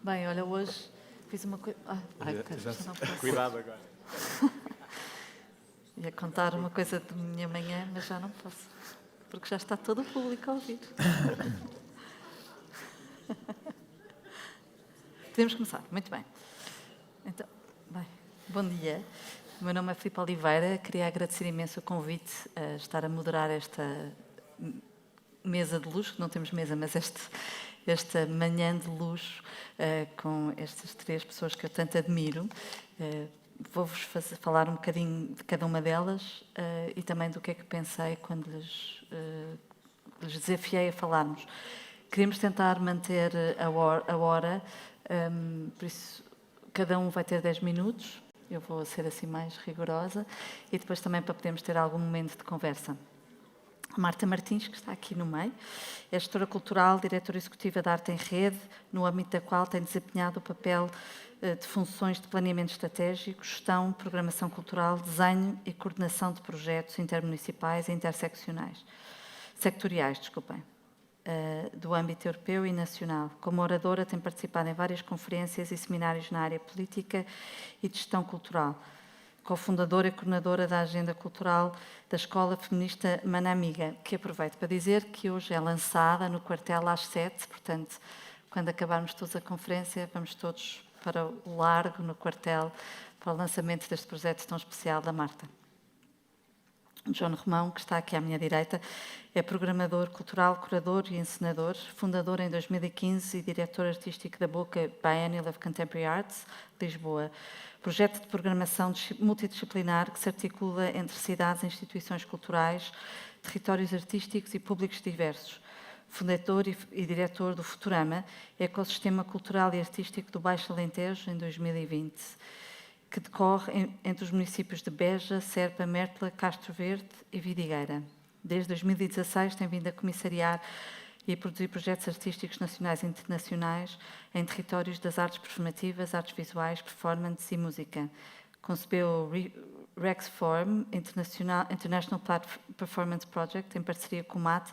Bem, olha, hoje fiz uma coisa... Cuidado agora. Ia contar uma coisa de minha manhã, mas já não posso, porque já está todo o público a ouvir. Podemos começar, muito bem. Então, bem, bom dia. O meu nome é Filipe Oliveira, queria agradecer imenso o convite a estar a moderar esta mesa de luxo, não temos mesa, mas esta manhã de luxo com estas três pessoas que eu tanto admiro. Vou-vos falar um bocadinho de cada uma delas e também do que é que pensei quando lhes desafiei a falarmos. Queríamos tentar manter a hora, por isso cada um vai ter 10 minutos, eu vou ser assim mais rigorosa, e depois também para podermos ter algum momento de conversa. A Marta Martins, que está aqui no meio, é gestora cultural, diretora executiva da Arte em Rede, no âmbito da qual tem desempenhado o papel de funções de planeamento estratégico, gestão, programação cultural, desenho e coordenação de projetos intermunicipais e sectoriais, do âmbito europeu e nacional. Como oradora, tem participado em várias conferências e seminários na área política e de gestão cultural. Cofundadora e coordenadora da Agenda Cultural da Escola Feminista Manamiga, que aproveito para dizer que hoje é lançada no quartel às 7, portanto, quando acabarmos todos a conferência, vamos todos para o Largo, no quartel, para o lançamento deste projeto tão especial da Marta. João Romão, que está aqui à minha direita, é programador cultural, curador e encenador, fundador em 2015 e diretor artístico da Boca Biennial of Contemporary Arts, Lisboa. Projeto de programação multidisciplinar que se articula entre cidades e instituições culturais, territórios artísticos e públicos diversos. Fundador e diretor do Futurama, ecossistema cultural e artístico do Baixo Alentejo, em 2020. Que decorre entre os municípios de Beja, Serpa, Mértola, Castro Verde e Vidigueira. Desde 2016 tem vindo a comissariar e a produzir projetos artísticos nacionais e internacionais em territórios das artes performativas, artes visuais, performance e música. Concebeu o Rexform International Performance Project, em parceria com o MAT,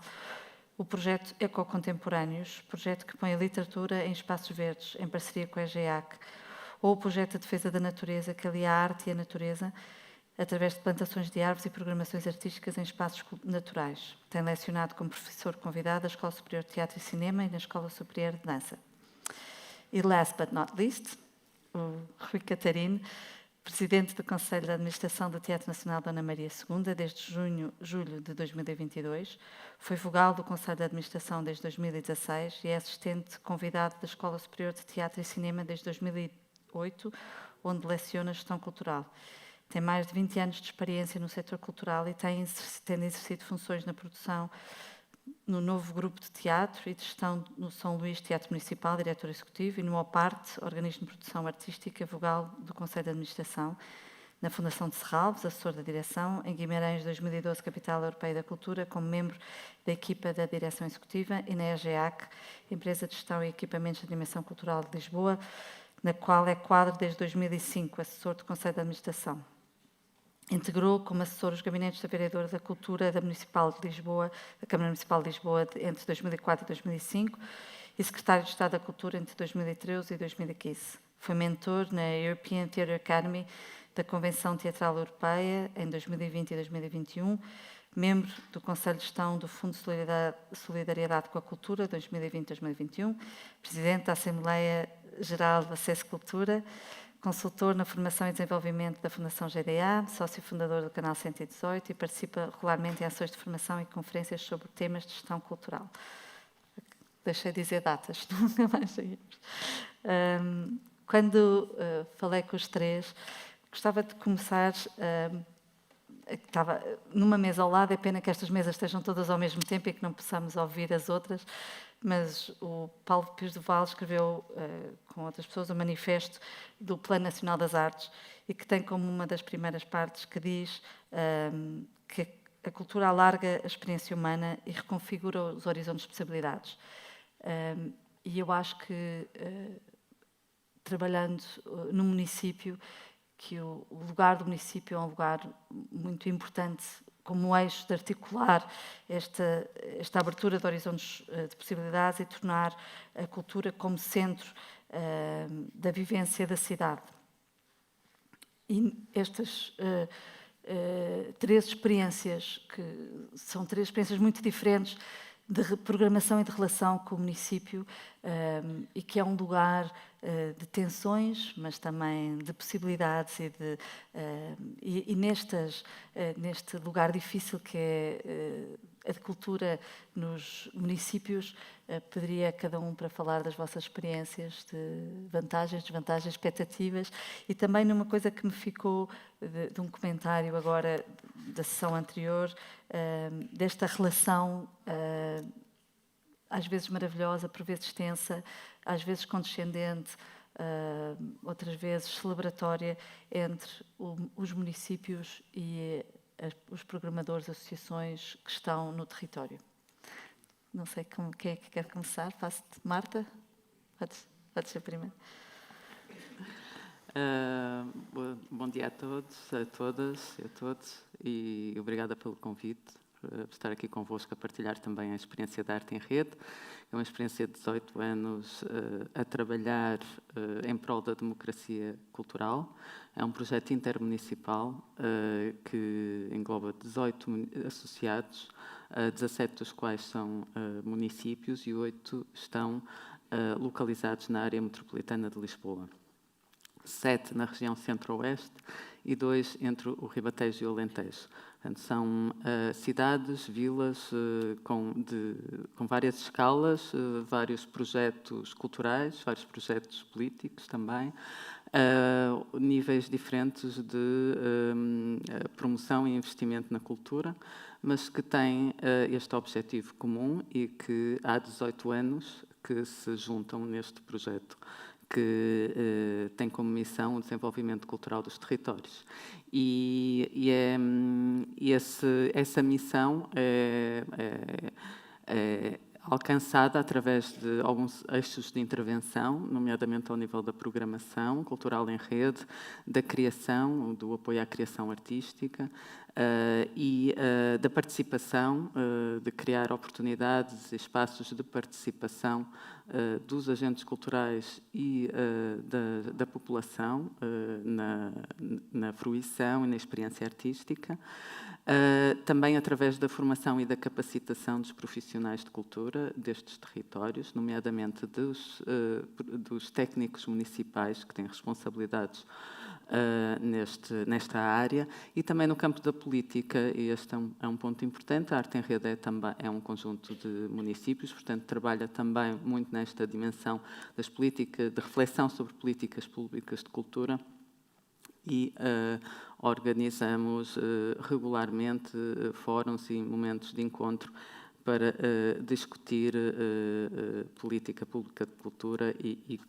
o projeto Ecocontemporâneos, projeto que põe a literatura em espaços verdes, em parceria com a EGEAC, ou o projeto de defesa da natureza, que alia a arte e a natureza, através de plantações de árvores e programações artísticas em espaços naturais. Tem lecionado como professor convidado na Escola Superior de Teatro e Cinema e na Escola Superior de Dança. E last but not least, o Rui Catarino, presidente do Conselho de Administração do Teatro Nacional Dona Maria II, desde julho de 2022, foi vogal do Conselho de Administração desde 2016 e é assistente convidado da Escola Superior de Teatro e Cinema desde 2008, onde leciona gestão cultural. Tem mais de 20 anos de experiência no setor cultural e tem exercido funções na produção no novo grupo de teatro e de gestão no São Luís Teatro Municipal, diretor executivo, e no OPARTE, organismo de produção artística, vogal do Conselho de Administração, na Fundação de Serralves, assessor da direção, em Guimarães, 2012, Capital Europeia da Cultura, como membro da equipa da direção executiva, e na EGEAC, Empresa de Gestão e Equipamentos de Animação Cultural de Lisboa, na qual é quadro desde 2005, assessor do Conselho de Administração. Integrou como assessor os gabinetes da Vereadora da Cultura da Municipal de Lisboa, da Câmara Municipal de Lisboa, entre 2004 e 2005, e secretário de Estado da Cultura entre 2013 e 2015. Foi mentor na European Theatre Academy da Convenção Teatral Europeia em 2020 e 2021, membro do Conselho de Gestão do Fundo de Solidariedade com a Cultura 2020-2021, presidente da Assembleia Geral da Acesso Cultura, consultor na formação e desenvolvimento da Fundação GDA, sócio fundador do Canal 118 e participa regularmente em ações de formação e conferências sobre temas de gestão cultural. Deixei de dizer datas, nunca mais saímos. Quando falei com os três, gostava de começar... Estava numa mesa ao lado, é pena que estas mesas estejam todas ao mesmo tempo e que não possamos ouvir as outras, mas o Paulo Pires do Val escreveu com outras pessoas o manifesto do Plano Nacional das Artes e que tem como uma das primeiras partes que diz que a cultura alarga a experiência humana e reconfigura os horizontes de possibilidades. E eu acho que, trabalhando no município, que o lugar do município é um lugar muito importante como eixo de articular esta abertura de horizontes de possibilidades e tornar a cultura como centro da vivência da cidade. E estas 3 experiências, que são 3 experiências muito diferentes de programação e de relação com o município, e que é um lugar de tensões, mas também de possibilidades e neste lugar difícil que é a de cultura nos municípios, pediria a cada um para falar das vossas experiências, de vantagens, desvantagens, expectativas, e também numa coisa que me ficou de um comentário agora da sessão anterior, desta relação às vezes maravilhosa, por vezes tensa, às vezes condescendente, outras vezes celebratória, entre os municípios e os programadores, associações que estão no território. Não sei quem é que quer começar. Passo-te, Marta? Podes ser primeiro. Bom dia a todos, a todas e a todos, e obrigada pelo convite, por estar aqui convosco a partilhar também a experiência da Arte em Rede. É uma experiência de 18 anos a trabalhar em prol da democracia cultural. É um projeto intermunicipal que engloba 18 associados, 17 dos quais são municípios e 8 estão localizados na área metropolitana de Lisboa. 7 na região centro-oeste e 2 entre o Ribatejo e o Alentejo. Portanto, são cidades, vilas com várias escalas, vários projetos culturais, vários projetos políticos também, níveis diferentes de promoção e investimento na cultura, mas que têm este objetivo comum e que há 18 anos que se juntam neste projeto, que tem como missão o desenvolvimento cultural dos territórios. Essa missão é alcançada através de alguns eixos de intervenção, nomeadamente ao nível da programação cultural em rede, da criação, do apoio à criação artística e da participação, de criar oportunidades e espaços de participação dos agentes culturais e da população na fruição e na experiência artística. Também através da formação e da capacitação dos profissionais de cultura destes territórios, nomeadamente dos técnicos municipais que têm responsabilidades nesta área, e também no campo da política, e este é um ponto importante. A Arte em Rede é um conjunto de municípios, portanto trabalha também muito nesta dimensão das políticas, de reflexão sobre políticas públicas de cultura, e organizamos regularmente fóruns e momentos de encontro para discutir política pública de cultura e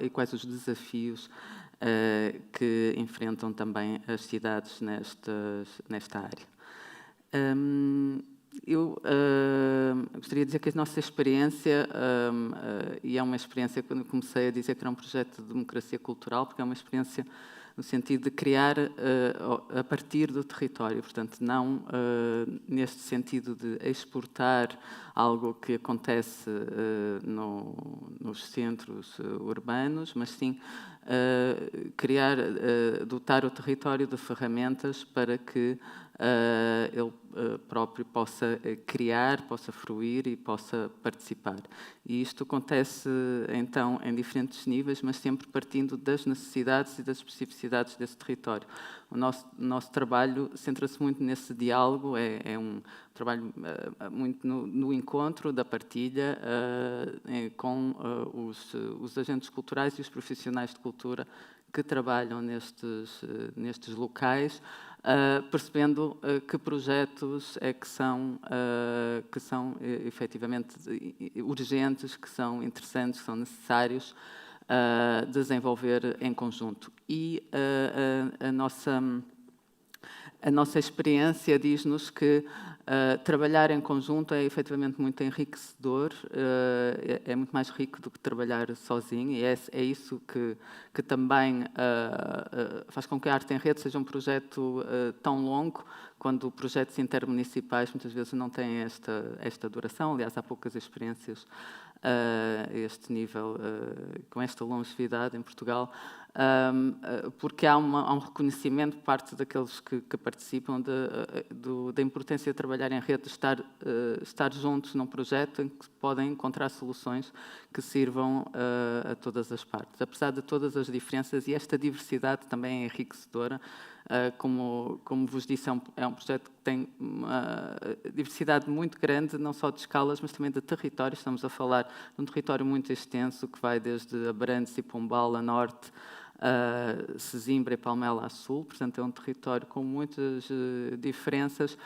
quais os desafios que enfrentam também as cidades nesta área. Eu gostaria de dizer que a nossa experiência, e é uma experiência, quando comecei a dizer que era um projeto de democracia cultural, porque é uma experiência no sentido de criar a partir do território, portanto, não neste sentido de exportar algo que acontece nos centros urbanos, mas sim dotar o território de ferramentas para que ele próprio possa criar, possa fruir e possa participar. E isto acontece, então, em diferentes níveis, mas sempre partindo das necessidades e das especificidades desse território. O nosso trabalho centra-se muito nesse diálogo, é um trabalho muito no encontro, da partilha com os agentes culturais e os profissionais de cultura que trabalham nestes locais, percebendo que projetos é que são efetivamente urgentes, que são interessantes, que são necessários desenvolver em conjunto. E a nossa experiência diz-nos que trabalhar em conjunto é efetivamente muito enriquecedor, é muito mais rico do que trabalhar sozinho, e é isso que também faz com que a Arte em Rede seja um projeto tão longo, quando projetos intermunicipais muitas vezes não têm esta duração. Aliás, há poucas experiências a este nível, com esta longevidade em Portugal, porque há um reconhecimento por parte daqueles que participam da importância de trabalhar em rede, de estar juntos num projeto em que podem encontrar soluções que sirvam a todas as partes. Apesar de todas as diferenças, e esta diversidade também é enriquecedora, como vos disse, é um projeto que tem uma diversidade muito grande, não só de escalas, mas também de territórios. Estamos a falar de um território muito extenso, que vai desde Abrantes e Pombal a norte, Sesimbra e Palmela a sul, portanto é um território com muitas diferenças,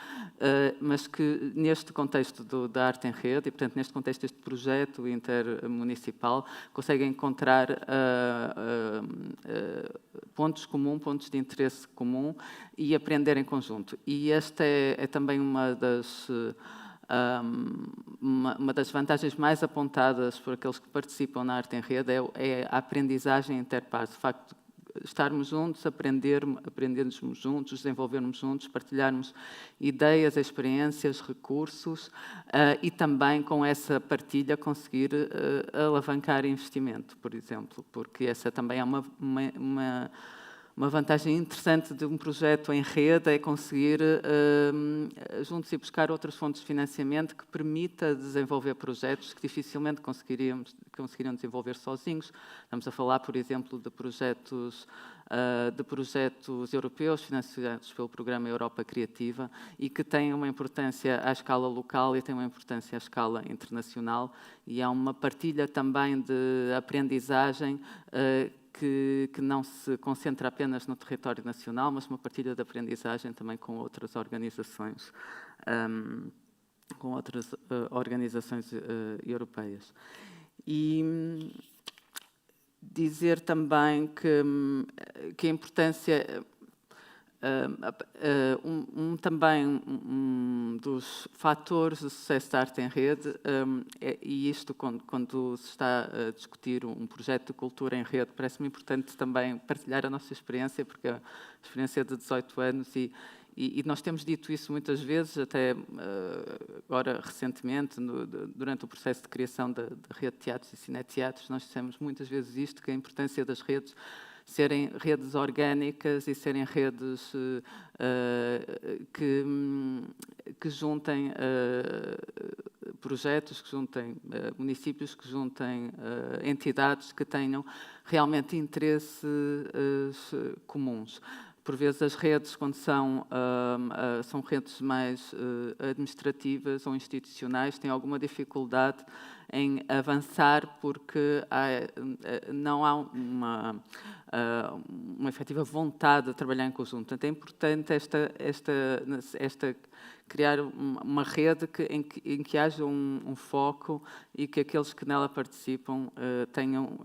mas que neste contexto da arte em rede, e portanto neste contexto deste projeto intermunicipal, consegue encontrar pontos comuns, pontos de interesse comum e aprender em conjunto. E esta é também uma das vantagens mais apontadas por aqueles que participam na arte em rede, é a aprendizagem interpares. De facto, estarmos juntos, aprendermos juntos, desenvolvermos juntos, partilharmos ideias, experiências, recursos e também com essa partilha conseguir alavancar investimento, por exemplo, porque essa também é uma vantagem interessante de um projeto em rede, é conseguir juntos ir buscar outras fontes de financiamento que permita desenvolver projetos que dificilmente conseguiriam desenvolver sozinhos. Estamos a falar, por exemplo, de projetos europeus financiados pelo Programa Europa Criativa e que têm uma importância à escala local e têm uma importância à escala internacional, e há uma partilha também de aprendizagem que não se concentra apenas no território nacional, mas uma partilha de aprendizagem também com outras organizações, europeias. E dizer também que a importância, um dos fatores de sucesso da arte em rede, e isto quando se está a discutir um projeto de cultura em rede, parece-me importante também partilhar a nossa experiência, porque a experiência de 18 anos e nós temos dito isso muitas vezes, até agora recentemente, durante o processo de criação da rede de teatros e cineteatros, nós dissemos muitas vezes isto, que a importância das redes serem redes orgânicas e serem redes que juntem projetos, que juntem municípios, que juntem entidades que tenham realmente interesses comuns. Por vezes as redes, quando são redes mais administrativas ou institucionais, têm alguma dificuldade em avançar porque não há uma efetiva vontade de trabalhar em conjunto. Portanto, é importante criar uma rede em que haja um foco e que aqueles que nela participam tenham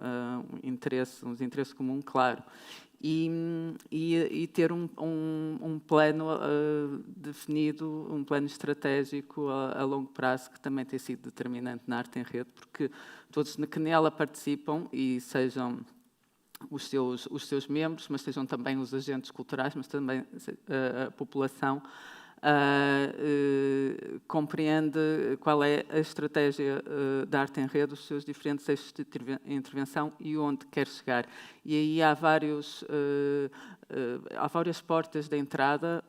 uns interesses comuns, claro. E ter um plano definido, um plano estratégico a longo prazo, que também tem sido determinante na arte em rede, porque todos que nela participam, e sejam os seus membros, mas sejam também os agentes culturais, mas também a população, compreende qual é a estratégia da arte em rede, os seus diferentes eixos de intervenção e onde quer chegar. E aí há várias portas de entrada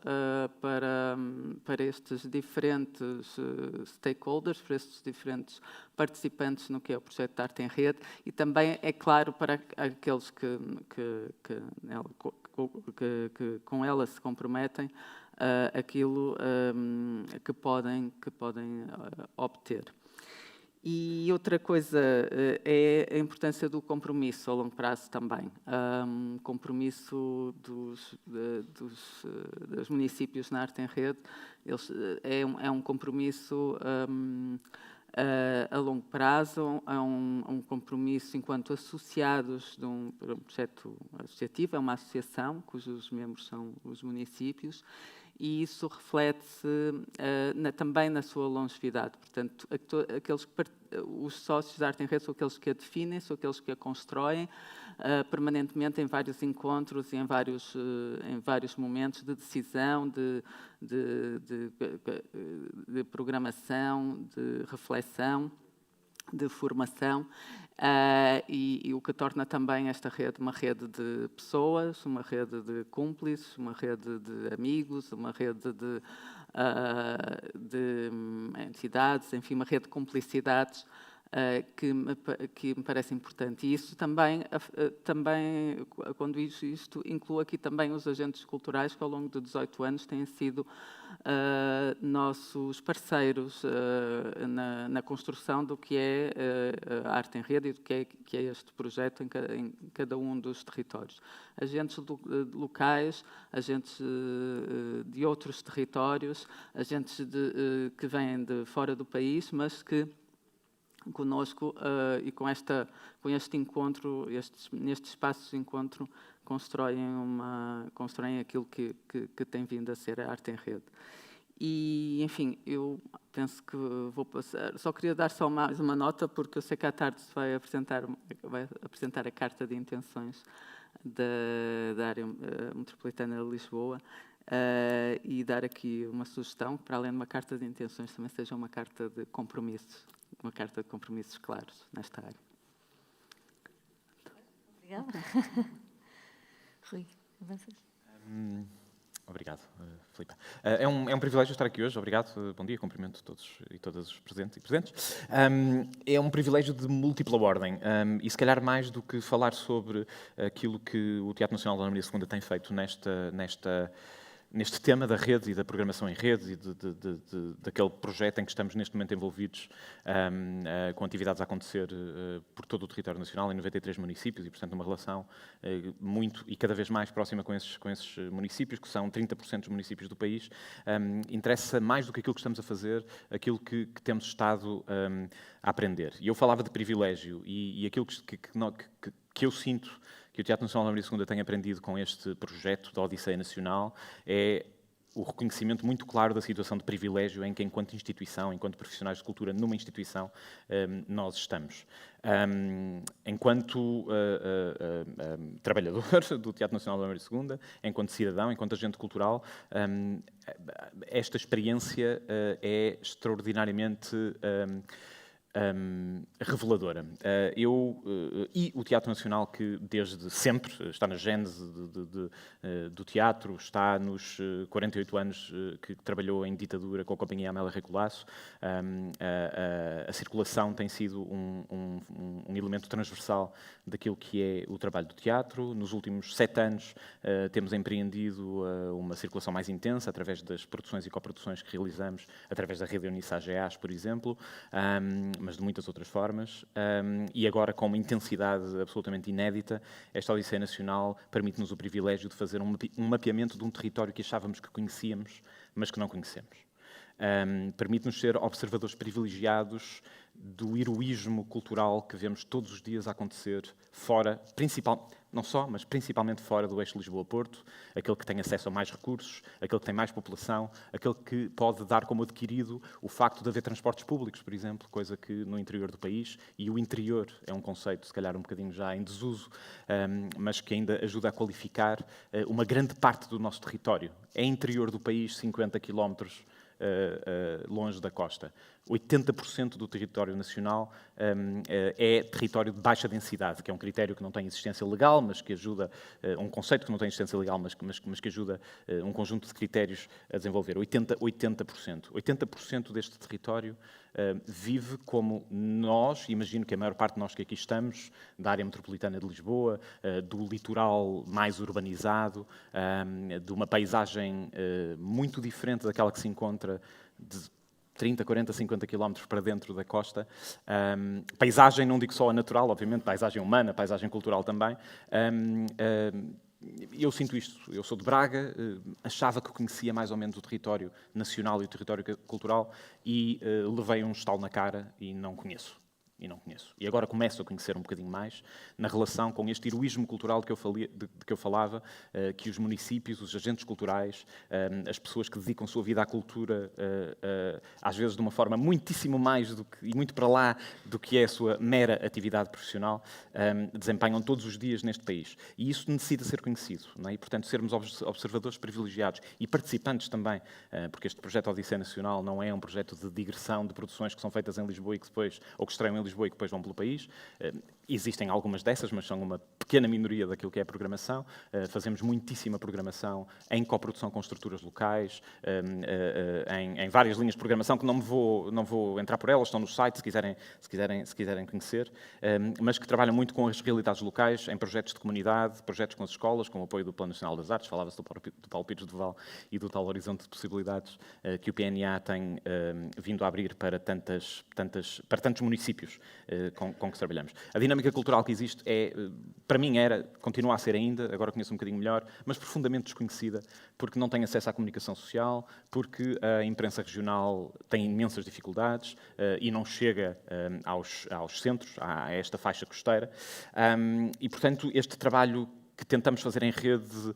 para estes diferentes stakeholders, para estes diferentes participantes no que é o projeto de arte em rede, e também, é claro, para aqueles que com ela se comprometem, aquilo que podem obter. E outra coisa é a importância do compromisso a longo prazo também. Compromisso dos municípios na arte em rede é um compromisso a longo prazo, é um compromisso enquanto associados de um projeto associativo, é uma associação cujos membros são os municípios, e isso reflete-se também na sua longevidade. Portanto, os sócios da arte em rede são aqueles que a definem, são aqueles que a constroem permanentemente em vários encontros e em vários momentos de decisão, de programação, de reflexão. de formação, e o que torna também esta rede uma rede de pessoas, uma rede de cúmplices, uma rede de amigos, uma rede de entidades, enfim, uma rede de cumplicidades que me parece importante. E isso também, quando isto inclui aqui também os agentes culturais que ao longo de 18 anos têm sido nossos parceiros na construção do que é a arte em rede e do que é este projeto em cada um dos territórios. Agentes locais, agentes de outros territórios, agentes que vêm de fora do país, mas que conosco e com este encontro, nestes espaços de encontro, constroem aquilo que tem vindo a ser a arte em rede. E, enfim, eu penso que vou passar... Só queria dar só mais uma nota, porque eu sei que à tarde se vai apresentar a Carta de Intenções da área metropolitana de Lisboa, e dar aqui uma sugestão, que para além de uma Carta de Intenções, também seja uma carta de compromissos, claros nesta área. Obrigada. Rui, avanças? Obrigado, Filipe. É um privilégio estar aqui hoje. Obrigado. Bom dia, cumprimento todos e todas os presentes e presentes. É um privilégio de múltipla ordem. E se calhar mais do que falar sobre aquilo que o Teatro Nacional Dona Maria II tem feito neste tema da rede e da programação em rede e daquele projeto em que estamos neste momento envolvidos, com atividades a acontecer por todo o território nacional, em 93 municípios, e, portanto, uma relação muito e cada vez mais próxima com esses municípios, que são 30% dos municípios do país. Interessa mais do que aquilo que estamos a fazer, aquilo que temos estado a aprender. E eu falava de privilégio, e aquilo que eu sinto que o Teatro Nacional Dona Maria II tem aprendido com este projeto da Odisseia Nacional é o reconhecimento muito claro da situação de privilégio em que, enquanto instituição, enquanto profissionais de cultura numa instituição, nós estamos. Enquanto trabalhador do Teatro Nacional Dona Maria II, enquanto cidadão, enquanto agente cultural, esta experiência é extraordinariamente reveladora. E o Teatro Nacional, que desde sempre está na gênese do teatro, está nos 48 anos que trabalhou em ditadura com a Companhia Amélia Rei Colasso, a circulação tem sido um elemento transversal daquilo que é o trabalho do teatro. Nos últimos 7 anos temos empreendido uma circulação mais intensa através das produções e coproduções que realizamos, através da rede Unisageas, por exemplo, mas de muitas outras formas, e agora com uma intensidade absolutamente inédita. Esta Odisseia Nacional permite-nos o privilégio de fazer um mapeamento de um território que achávamos que conhecíamos, mas que não conhecemos. Permite-nos ser observadores privilegiados do heroísmo cultural que vemos todos os dias a acontecer fora, não só, mas principalmente fora do eixo Lisboa-Porto, aquele que tem acesso a mais recursos, aquele que tem mais população, aquele que pode dar como adquirido o facto de haver transportes públicos, por exemplo, coisa que no interior do país, e o interior é um conceito, se calhar um bocadinho já em desuso, mas que ainda ajuda a qualificar uma grande parte do nosso território. É interior do país, 50 quilómetros longe da costa. 80% do território nacional é território de baixa densidade, que é um critério que não tem existência legal, mas que ajuda, um conceito que não tem existência legal, mas que ajuda um conjunto de critérios a desenvolver. 80% deste território vive como nós, imagino que a maior parte de nós que aqui estamos, da área metropolitana de Lisboa, do litoral mais urbanizado, de uma paisagem muito diferente daquela que se encontra de 30, 40, 50 quilómetros para dentro da costa. Paisagem, não digo só a natural, obviamente, paisagem humana, paisagem cultural também. Eu sinto isto. Eu sou de Braga, achava que conhecia mais ou menos o território nacional e o território cultural e levei um estalo na cara e não conheço. E agora começo a conhecer um bocadinho mais na relação com este heroísmo cultural de que eu falava, que os municípios, os agentes culturais, as pessoas que dedicam a sua vida à cultura, às vezes de uma forma muitíssimo mais e muito para lá do que é a sua mera atividade profissional, desempenham todos os dias neste país. E isso necessita ser conhecido, não é? E, portanto, sermos observadores privilegiados e participantes também, porque este projeto Odisseia Nacional não é um projeto de digressão de produções que são feitas em Lisboa e que depois, ou que estreiam em Lisboa Lisboa e que depois vão pelo país. Existem algumas dessas, mas são uma pequena minoria daquilo que é a programação. Fazemos muitíssima programação em coprodução com estruturas locais, em várias linhas de programação, que não vou entrar por elas, estão no site, se quiserem conhecer, mas que trabalham muito com as realidades locais, em projetos de comunidade, projetos com as escolas, com o apoio do Plano Nacional das Artes, falava-se do Paulo Pires de Val e do tal horizonte de possibilidades que o PNA tem vindo a abrir para tantos municípios com que trabalhamos. A dinâmica cultural que existe para mim continua a ser ainda, agora conheço um bocadinho melhor, mas profundamente desconhecida, porque não tem acesso à comunicação social, porque a imprensa regional tem imensas dificuldades e não chega aos centros, a esta faixa costeira. E, portanto, este trabalho que tentamos fazer em rede,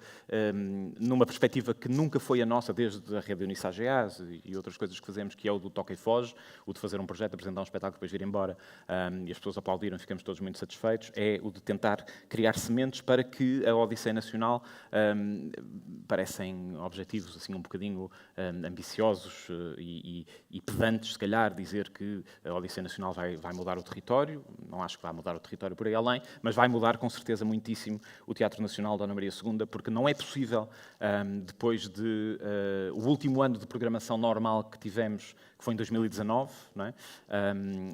numa perspectiva que nunca foi a nossa, desde a rede Unissageas e outras coisas que fazemos, que é o do Toca e Foge, o de fazer um projeto, apresentar um espetáculo, depois vir embora, e as pessoas aplaudiram e ficamos todos muito satisfeitos, é o de tentar criar sementes para que a Odisseia Nacional, parecem objetivos assim um bocadinho ambiciosos e pedantes, se calhar, dizer que a Odisseia Nacional vai mudar o território. Não acho que vai mudar o território por aí além, mas vai mudar com certeza muitíssimo o Teatro Nacional da Ana Maria II, porque não é possível, depois de o último ano de programação normal que tivemos, que foi em 2019, não é?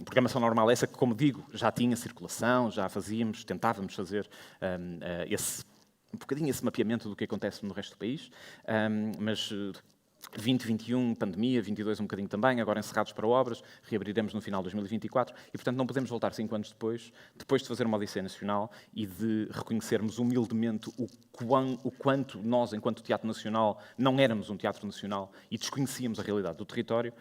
Programação normal essa que, como digo, já tinha circulação, já tentávamos fazer um bocadinho esse mapeamento do que acontece no resto do país, mas 2021, pandemia, 22 um bocadinho também, agora encerrados para obras, reabriremos no final de 2024 e, portanto, não podemos voltar 5 anos depois de fazer uma Odisseia Nacional e de reconhecermos humildemente o quanto nós, enquanto Teatro Nacional, não éramos um Teatro Nacional e desconhecíamos a realidade do território.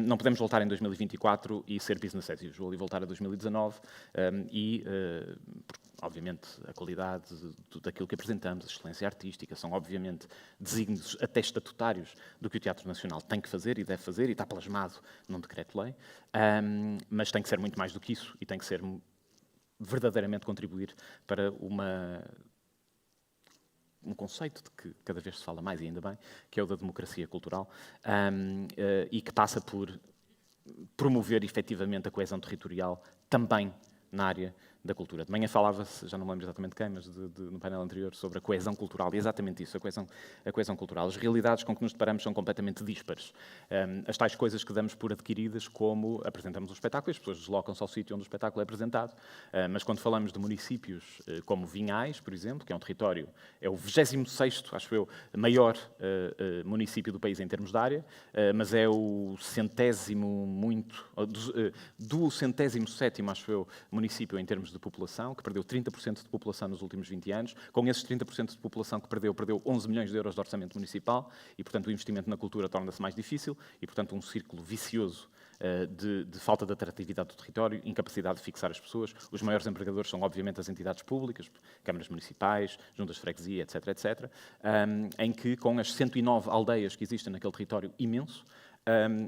Não podemos voltar em 2024 e ser business as usual e voltar a 2019 obviamente, a qualidade daquilo que apresentamos, a excelência artística, são, obviamente, desígnios até estatutários do que o Teatro Nacional tem que fazer e deve fazer, e está plasmado num decreto-lei, mas tem que ser muito mais do que isso, e tem que ser verdadeiramente contribuir para um conceito de que cada vez se fala mais, e ainda bem, que é o da democracia cultural, e que passa por promover, efetivamente, a coesão territorial também na área da cultura. De manhã falava-se, já não me lembro exatamente quem, mas no painel anterior, sobre a coesão cultural, e é exatamente isso, a coesão cultural. As realidades com que nos deparamos são completamente díspares. As tais coisas que damos por adquiridas, como apresentamos um espetáculo, e as pessoas deslocam-se ao sítio onde o espetáculo é apresentado, mas quando falamos de municípios como Vinhais, por exemplo, que é um território, é o 26º, acho eu, maior município do país em termos de área, mas é o do 107º, acho eu, município em termos de população, que perdeu 30% de população nos últimos 20 anos. Com esses 30% de população que perdeu 11 milhões de euros de orçamento municipal e, portanto, o investimento na cultura torna-se mais difícil e, portanto, um círculo vicioso de falta de atratividade do território, incapacidade de fixar as pessoas. Os maiores empregadores são, obviamente, as entidades públicas, câmaras municipais, juntas de freguesia, etc., em que, com as 109 aldeias que existem naquele território imenso,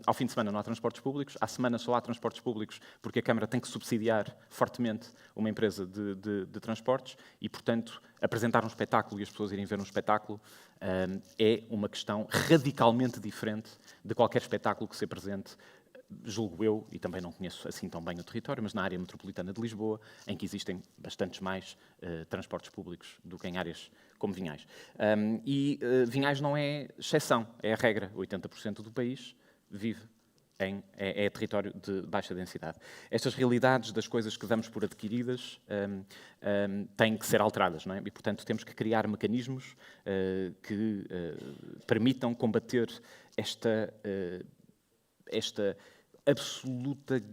ao fim de semana não há transportes públicos, à semana só há transportes públicos porque a Câmara tem que subsidiar fortemente uma empresa de transportes e, portanto, apresentar um espetáculo e as pessoas irem ver um espetáculo é uma questão radicalmente diferente de qualquer espetáculo que se apresente, julgo eu, e também não conheço assim tão bem o território, mas na área metropolitana de Lisboa, em que existem bastantes mais transportes públicos do que em áreas como Vinhais. Vinhais não é exceção, é a regra. 80% do país vive é território de baixa densidade. Estas realidades das coisas que damos por adquiridas têm que ser alteradas, não é? E, portanto, temos que criar mecanismos que permitam combater esta absoluta,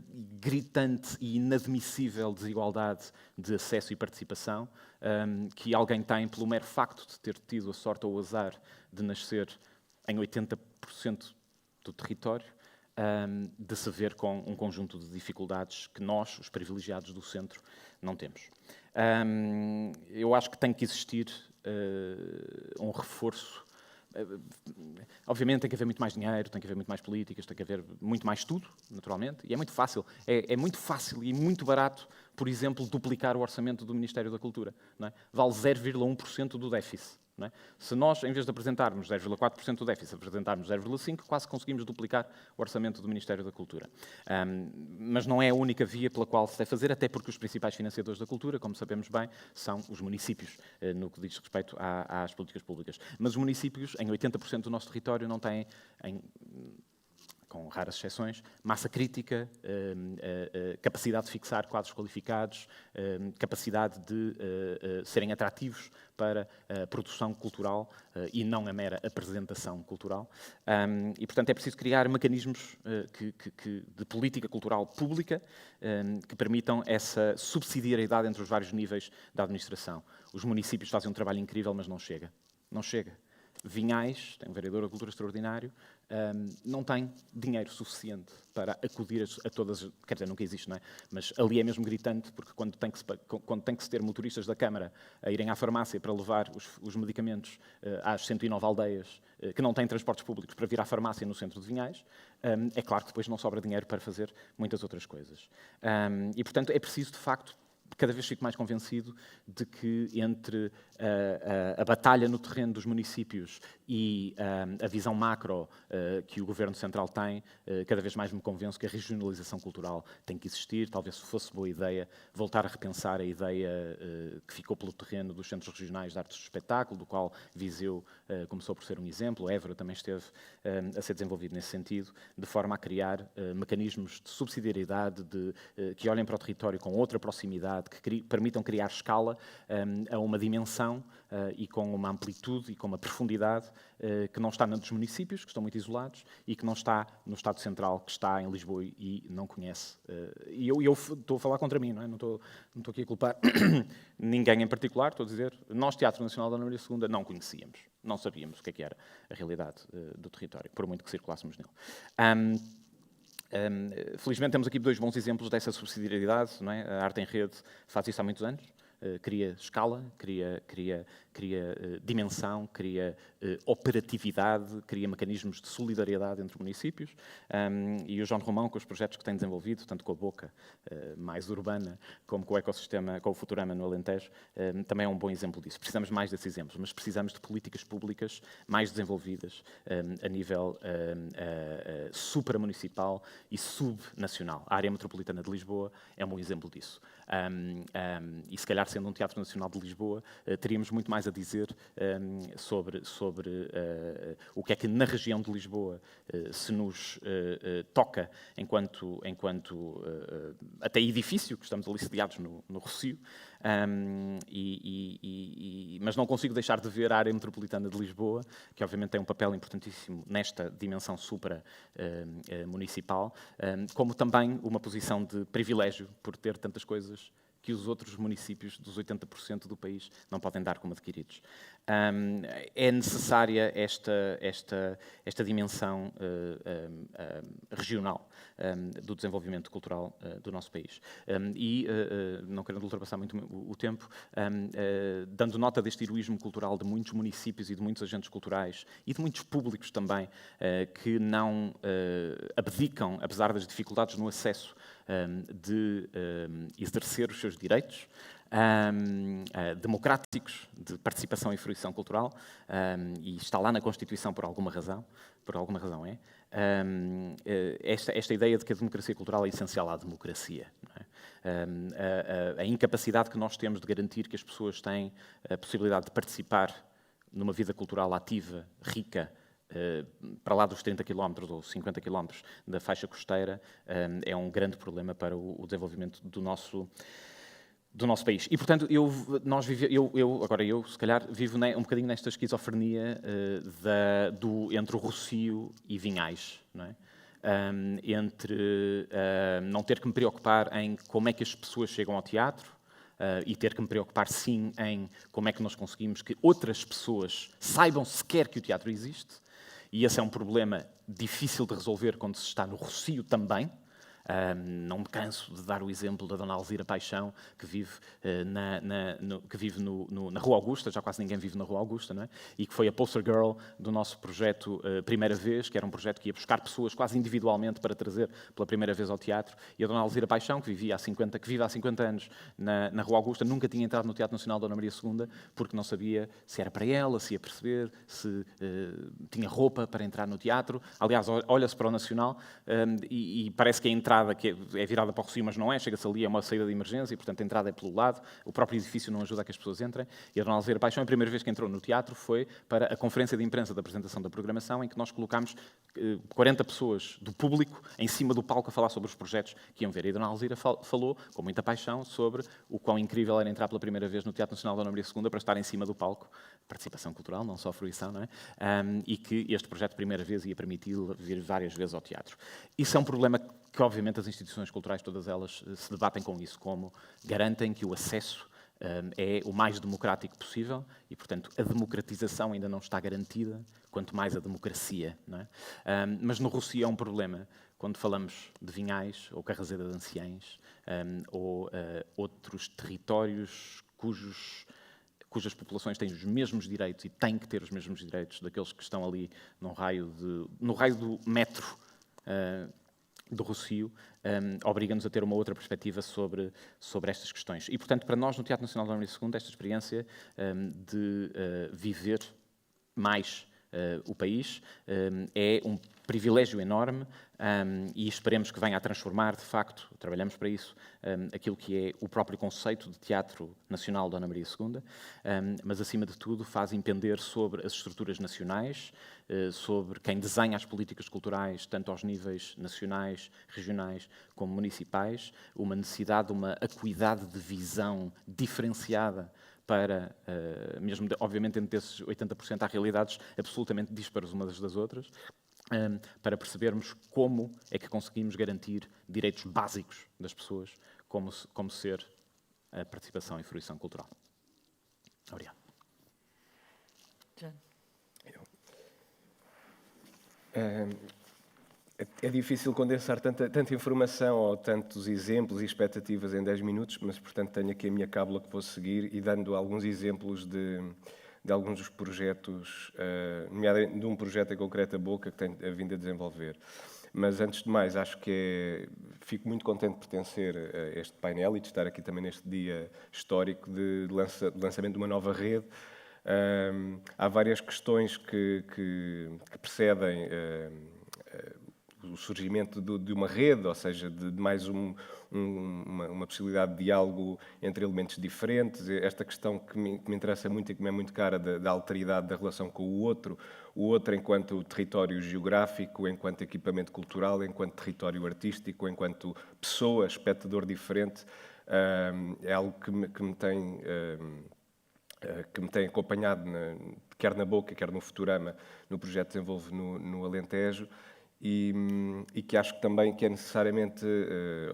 gritante e inadmissível desigualdade de acesso e participação que alguém tem pelo mero facto de ter tido a sorte ou o azar de nascer em 80% do território, de se ver com um conjunto de dificuldades que nós, os privilegiados do centro, não temos. Eu acho que tem que existir um reforço. Obviamente tem que haver muito mais dinheiro, tem que haver muito mais políticas, tem que haver muito mais tudo, naturalmente, e é muito fácil. É muito fácil e muito barato, por exemplo, duplicar o orçamento do Ministério da Cultura. Não é? Vale 0,1% do déficit. não é? Se nós, em vez de apresentarmos 0,4% do déficit, apresentarmos 0,5%, quase conseguimos duplicar o orçamento do Ministério da Cultura. Mas não é a única via pela qual se deve fazer, até porque os principais financiadores da cultura, como sabemos bem, são os municípios, no que diz respeito às políticas públicas. Mas os municípios, em 80% do nosso território, não têm, com raras exceções, massa crítica, capacidade de fixar quadros qualificados, capacidade de serem atrativos para a produção cultural e não a mera apresentação cultural. E, portanto, é preciso criar mecanismos de política cultural pública que permitam essa subsidiariedade entre os vários níveis da administração. Os municípios fazem um trabalho incrível, mas não chega. Não chega. Vinhais, tem um vereador da cultura extraordinário, não tem dinheiro suficiente para acudir a todas, quer dizer, nunca existe, não é? Mas ali é mesmo gritante, porque quando tem que se ter motoristas da Câmara a irem à farmácia para levar os medicamentos às 109 aldeias que não têm transportes públicos para vir à farmácia no centro de Vinhais, é claro que depois não sobra dinheiro para fazer muitas outras coisas. E, portanto, é preciso, de facto, cada vez fico mais convencido de que entre a batalha no terreno dos municípios e a visão macro que o Governo Central tem, cada vez mais me convenço que a regionalização cultural tem que existir. Talvez fosse boa ideia voltar a repensar a ideia que ficou pelo terreno dos centros regionais de artes de espetáculo, do qual Viseu começou por ser um exemplo, Évora também esteve a ser desenvolvido nesse sentido, de forma a criar mecanismos de subsidiariedade, que olhem para o território com outra proximidade, que permitam criar escala a uma dimensão e com uma amplitude e com uma profundidade que não está nos municípios, que estão muito isolados, e que não está no Estado Central, que está em Lisboa e não conhece. E eu estou a falar contra mim, não é? Não estou aqui a culpar ninguém em particular, estou a dizer, nós, Teatro Nacional da Ana Maria II, não conhecíamos, não sabíamos o que era a realidade do território, por muito que circulássemos nele. Felizmente temos aqui dois bons exemplos dessa subsidiariedade, não é? A Arte em Rede faz isso há muitos anos, cria escala, cria dimensão, cria operatividade, cria mecanismos de solidariedade entre municípios, e o João Romão, com os projetos que tem desenvolvido, tanto com a Boca mais urbana, como com o ecossistema, com o Futurama no Alentejo, também é um bom exemplo disso. Precisamos mais desses exemplos, mas precisamos de políticas públicas mais desenvolvidas a nível supramunicipal e subnacional. A área metropolitana de Lisboa é um bom exemplo disso. E se calhar, sendo um Teatro Nacional de Lisboa, teríamos muito mais a dizer sobre o que é que na região de Lisboa se nos toca enquanto até edifício, que estamos ali sediados no Rossio, mas não consigo deixar de ver a área metropolitana de Lisboa, que obviamente tem um papel importantíssimo nesta dimensão supra-municipal, como também uma posição de privilégio por ter tantas coisas que os outros municípios dos 80% do país não podem dar como adquiridos. É necessária esta dimensão regional do desenvolvimento cultural do nosso país. Não querendo ultrapassar muito o tempo, dando nota deste heroísmo cultural de muitos municípios e de muitos agentes culturais e de muitos públicos também, que não abdicam, apesar das dificuldades no acesso, de exercer os seus direitos democráticos de participação e fruição cultural, e está lá na Constituição por alguma razão é, esta ideia de que a democracia cultural é essencial à democracia. Não é? A incapacidade que nós temos de garantir que as pessoas têm a possibilidade de participar numa vida cultural ativa, rica, para lá dos 30 km ou 50 km da faixa costeira, é um grande problema para o desenvolvimento do nosso país. E, portanto, eu se calhar, vivo um bocadinho nesta esquizofrenia entre o Rossio e Vinhais, não é? Entre não ter que me preocupar em como é que as pessoas chegam ao teatro, e ter que me preocupar, sim, em como é que nós conseguimos que outras pessoas saibam sequer que o teatro existe. E esse é um problema difícil de resolver quando se está no Rossio também, Não me canso de dar o exemplo da Dona Alzira Paixão, que vive, na Rua Augusta, já quase ninguém vive na Rua Augusta, não é? E que foi a poster girl do nosso projeto Primeira Vez, que era um projeto que ia buscar pessoas quase individualmente para trazer pela primeira vez ao teatro. E a Dona Alzira Paixão, que vive há 50 anos na Rua Augusta, nunca tinha entrado no Teatro Nacional Dona Maria II, porque não sabia se era para ela, se ia perceber, se tinha roupa para entrar no teatro. Aliás, olha-se para o Nacional e parece que a entrada que é virada para o Rossio, mas não é, chega-se ali, é uma saída de emergência, e portanto a entrada é pelo lado, o próprio edifício não ajuda a que as pessoas entrem. E a Dona Alzira Paixão, a primeira vez que entrou no teatro foi para a conferência de imprensa da apresentação da programação, em que nós colocámos 40 pessoas do público em cima do palco a falar sobre os projetos que iam ver. E a Dona Alzira falou, com muita paixão, sobre o quão incrível era entrar pela primeira vez no Teatro Nacional Dona Maria II para estar em cima do palco, participação cultural, não só fruição, não é? E que este projeto, primeira vez, ia permiti-lo vir várias vezes ao teatro. Isso é um problema que, obviamente, as instituições culturais, todas elas, se debatem com isso, como garantem que o acesso é o mais democrático possível e, portanto, a democratização ainda não está garantida, quanto mais a democracia, não é? Mas no Rossio é um problema quando falamos de Vinhais ou Carraseda de Anciães ou outros territórios cujas populações têm os mesmos direitos e têm que ter os mesmos direitos daqueles que estão ali no raio do metro do Rossio, obriga-nos a ter uma outra perspectiva sobre estas questões. E, portanto, para nós, no Teatro Nacional Dona Maria II, esta experiência de viver mais o país é um privilégio enorme e esperemos que venha a transformar, de facto, trabalhamos para isso, aquilo que é o próprio conceito de Teatro Nacional Dona Maria II, mas, acima de tudo, faz impender sobre as estruturas nacionais, sobre quem desenha as políticas culturais, tanto aos níveis nacionais, regionais, como municipais, uma necessidade de uma acuidade de visão diferenciada para, mesmo, obviamente, entre esses 80% há realidades absolutamente díspares umas das outras, para percebermos como é que conseguimos garantir direitos básicos das pessoas, como ser a participação e fruição cultural. Obrigado. John. É difícil condensar tanta informação ou tantos exemplos e expectativas em 10 minutos, mas, portanto, tenho aqui a minha cábula que vou seguir e dando alguns exemplos de alguns dos projetos, nomeadamente de um projeto em concreto, a Boca, que tem vindo a desenvolver. Mas, antes de mais, acho que fico muito contente de pertencer a este painel e de estar aqui também neste dia histórico de lançamento de uma nova rede. Há várias questões que precedem o surgimento de uma rede, ou seja, de mais uma possibilidade de diálogo entre elementos diferentes. Esta questão que me interessa muito e que me é muito cara da alteridade da relação com o outro enquanto território geográfico, enquanto equipamento cultural, enquanto território artístico, enquanto pessoa, espectador diferente, é algo que me tem acompanhado, quer na Boca, quer no Futurama, no projeto que desenvolve no Alentejo, e que acho que também que é necessariamente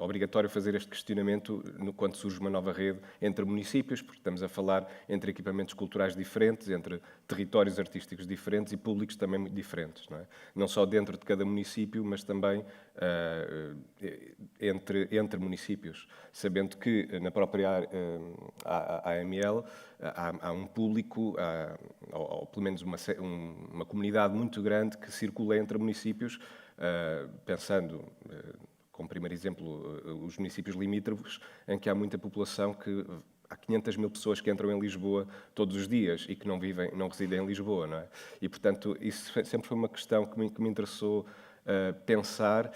obrigatório fazer este questionamento quando surge uma nova rede entre municípios, porque estamos a falar entre equipamentos culturais diferentes, entre territórios artísticos diferentes e públicos também muito diferentes, não é? Não só dentro de cada município, mas também entre municípios, sabendo que na própria AML há um público, ou pelo menos uma comunidade muito grande que circula entre municípios, pensando, como primeiro exemplo, os municípios limítrofes, em que há muita população que há 500 mil pessoas que entram em Lisboa todos os dias e que não residem em Lisboa, não é? E, portanto, isso sempre foi uma questão que me interessou pensar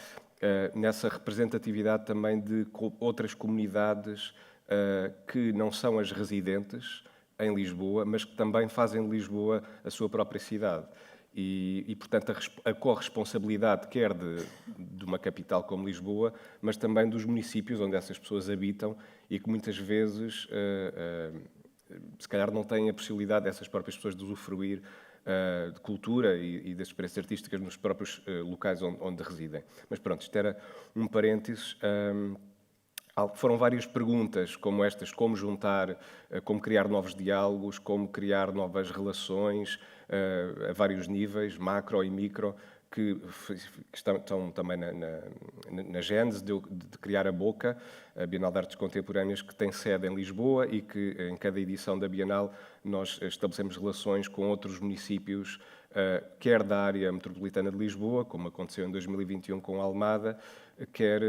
nessa representatividade também de outras comunidades que não são as residentes em Lisboa, mas que também fazem de Lisboa a sua própria cidade. E portanto, a corresponsabilidade quer de uma capital como Lisboa, mas também dos municípios onde essas pessoas habitam e que muitas vezes, se calhar, não têm a possibilidade dessas próprias pessoas de usufruir de cultura e das experiências artísticas nos próprios locais onde residem. Mas pronto, isto era um parênteses. Foram várias perguntas como estas, como juntar, como criar novos diálogos, como criar novas relações a vários níveis, macro e micro, que estão também na gênese de criar a Boca, a Bienal de Artes Contemporâneas, que tem sede em Lisboa e que, em cada edição da Bienal, nós estabelecemos relações com outros municípios, quer da área metropolitana de Lisboa, como aconteceu em 2021 com Almada, quer,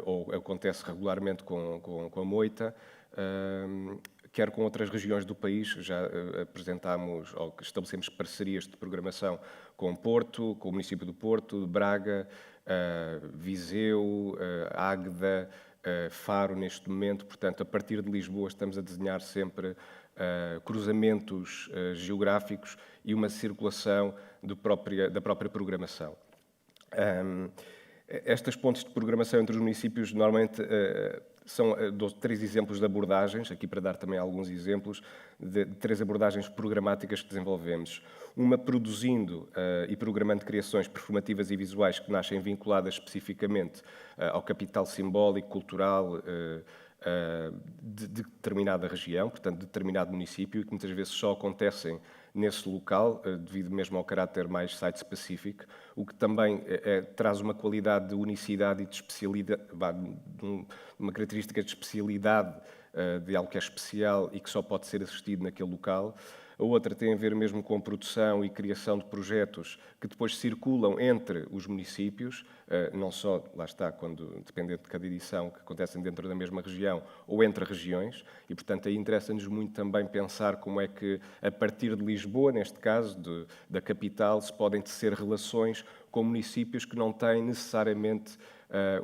ou acontece regularmente com a Moita, quer com outras regiões do país. Já apresentámos, ou estabelecemos parcerias de programação com Porto, com o município do Porto, de Braga, Viseu, Águeda, Faro neste momento. Portanto, a partir de Lisboa estamos a desenhar sempre cruzamentos geográficos e uma circulação da própria programação. Estas pontes de programação entre os municípios normalmente dou 3 exemplos de abordagens, aqui para dar também alguns exemplos, de 3 abordagens programáticas que desenvolvemos. Uma produzindo e programando criações performativas e visuais que nascem vinculadas especificamente ao capital simbólico, cultural, de determinada região, portanto, de determinado município, e que muitas vezes só acontecem nesse local, devido mesmo ao caráter mais site-específico, o que também traz uma qualidade de unicidade e de especialidade, uma característica de especialidade de algo que é especial e que só pode ser assistido naquele local. A outra tem a ver mesmo com a produção e criação de projetos que depois circulam entre os municípios, não só, lá está, dependendo de cada edição, que acontecem dentro da mesma região ou entre regiões, e, portanto, aí interessa-nos muito também pensar como é que, a partir de Lisboa, neste caso, da capital, se podem tecer relações com municípios que não têm necessariamente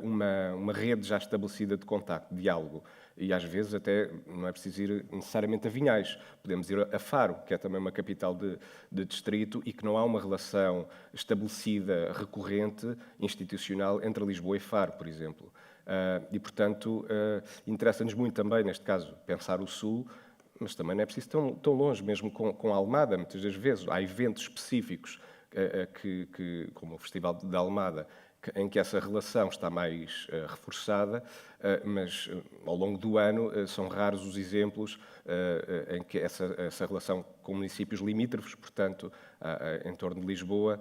uma rede já estabelecida de contacto, de diálogo. E às vezes até não é preciso ir necessariamente a Vinhais. Podemos ir a Faro, que é também uma capital de distrito e que não há uma relação estabelecida, recorrente, institucional, entre Lisboa e Faro, por exemplo. E, portanto, interessa-nos muito também, neste caso, pensar o Sul, mas também não é preciso tão longe, mesmo com a Almada. Muitas das vezes há eventos específicos, como o Festival de Almada, em que essa relação está mais reforçada, mas ao longo do ano são raros os exemplos em que essa relação com municípios limítrofes, portanto, em torno de Lisboa,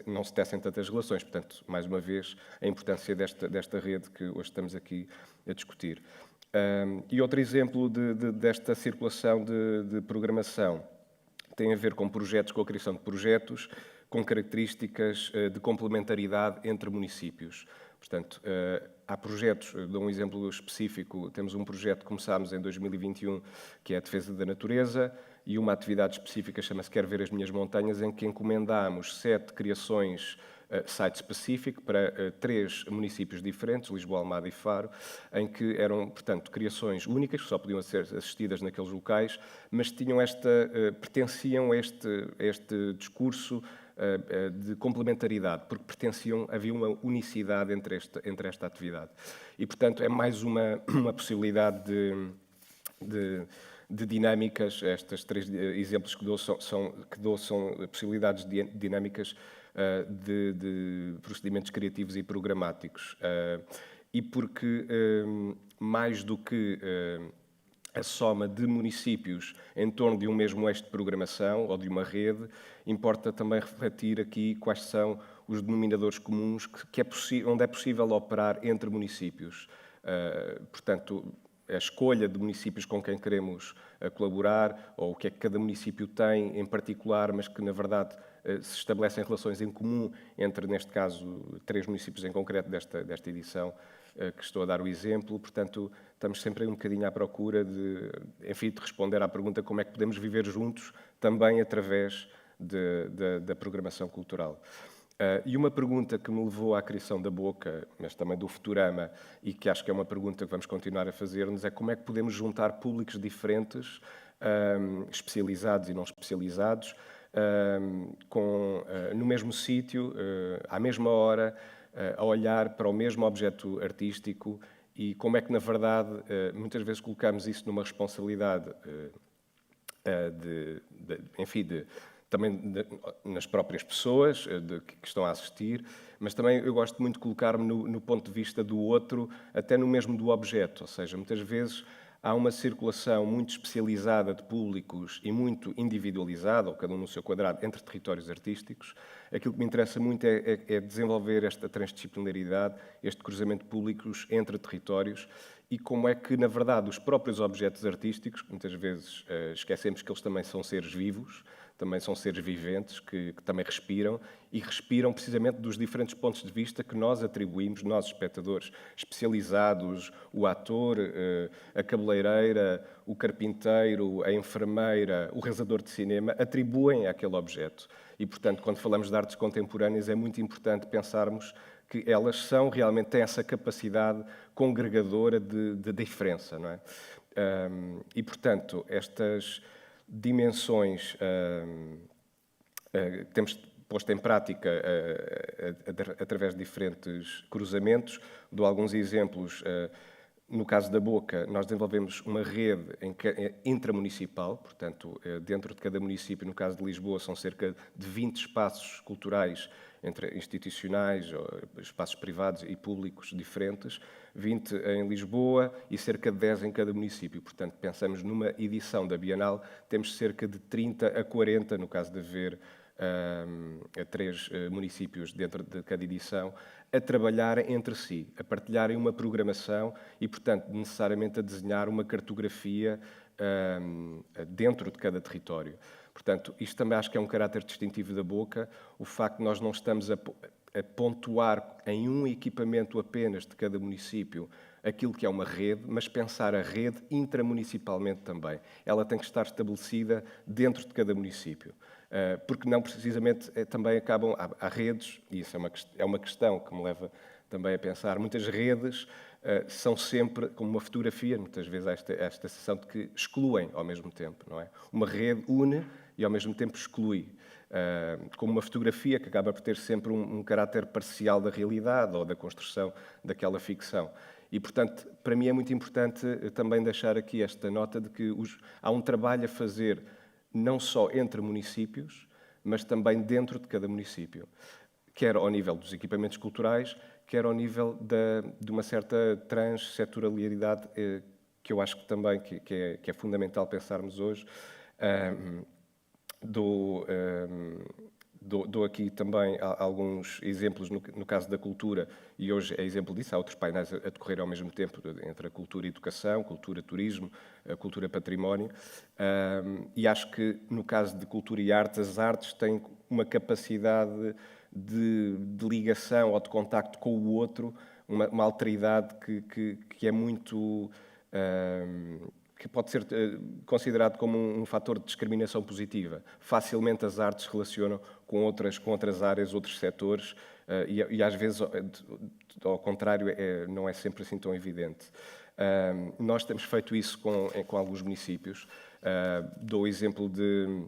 não se tecem tantas relações. Portanto, mais uma vez, a importância desta rede que hoje estamos aqui a discutir. E outro exemplo desta circulação de programação tem a ver com projetos, com a criação de projetos, com características de complementaridade entre municípios. Portanto, há projetos, dou um exemplo específico, temos um projeto que começámos em 2021, que é a defesa da natureza, e uma atividade específica chama-se Quero Ver as Minhas Montanhas, em que encomendámos 7 criações site-específico para 3 municípios diferentes, Lisboa, Almada e Faro, em que eram, portanto, criações únicas, que só podiam ser assistidas naqueles locais, mas pertenciam a este discurso de complementaridade, porque havia uma unicidade entre esta atividade. E, portanto, é mais uma possibilidade de dinâmicas. Estes 3 exemplos que dou são possibilidades dinâmicas de procedimentos criativos e programáticos. E porque, mais do que a soma de municípios em torno de um mesmo eixo de programação ou de uma rede, importa também refletir aqui quais são os denominadores comuns onde é possível operar entre municípios. Portanto, a escolha de municípios com quem queremos colaborar, ou o que é que cada município tem em particular, mas que, na verdade, se estabelecem relações em comum entre, neste caso, 3 municípios em concreto desta edição, que estou a dar o exemplo. Portanto, estamos sempre um bocadinho à procura de responder à pergunta como é que podemos viver juntos, também através da programação cultural. E uma pergunta que me levou à criação da Boca, mas também do Futurama, e que acho que é uma pergunta que vamos continuar a fazer-nos, é como é que podemos juntar públicos diferentes, especializados e não especializados, no mesmo sítio, à mesma hora, a olhar para o mesmo objeto artístico, e como é que, na verdade, muitas vezes colocamos isso numa responsabilidade também nas próprias pessoas que estão a assistir, mas também eu gosto muito de colocar-me no ponto de vista do outro, até no mesmo do objeto. Ou seja, muitas vezes há uma circulação muito especializada de públicos e muito individualizada, ou cada um no seu quadrado, entre territórios artísticos. Aquilo que me interessa muito é desenvolver esta transdisciplinaridade, este cruzamento de públicos entre territórios e como é que, na verdade, os próprios objetos artísticos, muitas vezes esquecemos que eles também são seres vivos, também são seres viventes, que também respiram, e respiram precisamente dos diferentes pontos de vista que nós atribuímos, nós espectadores especializados, o ator, a cabeleireira, o carpinteiro, a enfermeira, o realizador de cinema, atribuem àquele objeto. E, portanto, quando falamos de artes contemporâneas, é muito importante pensarmos que elas são, realmente têm essa capacidade congregadora de diferença, não é? E, portanto, estas dimensões que temos posto em prática através de diferentes cruzamentos. Dou alguns exemplos. No caso da Boca, nós desenvolvemos uma rede intramunicipal, portanto, dentro de cada município, no caso de Lisboa, são cerca de 20 espaços culturais entre institucionais, espaços privados e públicos diferentes, 20 em Lisboa e cerca de 10 em cada município. Portanto, pensamos numa edição da Bienal, temos cerca de 30 a 40, no caso de haver 3 municípios dentro de cada edição, a trabalharem entre si, a partilharem uma programação e, portanto, necessariamente a desenhar uma cartografia dentro de cada território. Portanto, isto também acho que é um caráter distintivo da Boca, o facto de nós não estamos a pontuar em um equipamento apenas de cada município aquilo que é uma rede, mas pensar a rede intramunicipalmente também. Ela tem que estar estabelecida dentro de cada município. Porque não precisamente também acabam... Há redes, e isso é uma questão que me leva também a pensar, muitas redes são sempre como uma fotografia, muitas vezes há esta sensação de que excluem ao mesmo tempo, não é? Uma rede une e ao mesmo tempo exclui. Como uma fotografia que acaba por ter sempre um caráter parcial da realidade ou da construção daquela ficção. E, portanto, para mim é muito importante também deixar aqui esta nota de que há um trabalho a fazer não só entre municípios, mas também dentro de cada município, quer ao nível dos equipamentos culturais, quer ao nível de uma certa transsetorialidade que eu acho que também que é fundamental pensarmos hoje. Dou aqui também alguns exemplos no caso da cultura, e hoje é exemplo disso, há outros painéis a decorrer ao mesmo tempo, entre a cultura e educação, cultura turismo, a cultura património, e acho que no caso de cultura e arte, as artes têm uma capacidade de ligação ou de contacto com o outro, uma alteridade que é muito... que pode ser considerado como um fator de discriminação positiva. Facilmente as artes se relacionam com outras áreas, outros setores, e às vezes, ao contrário, não é sempre assim tão evidente. Nós temos feito isso com alguns municípios. Dou o exemplo de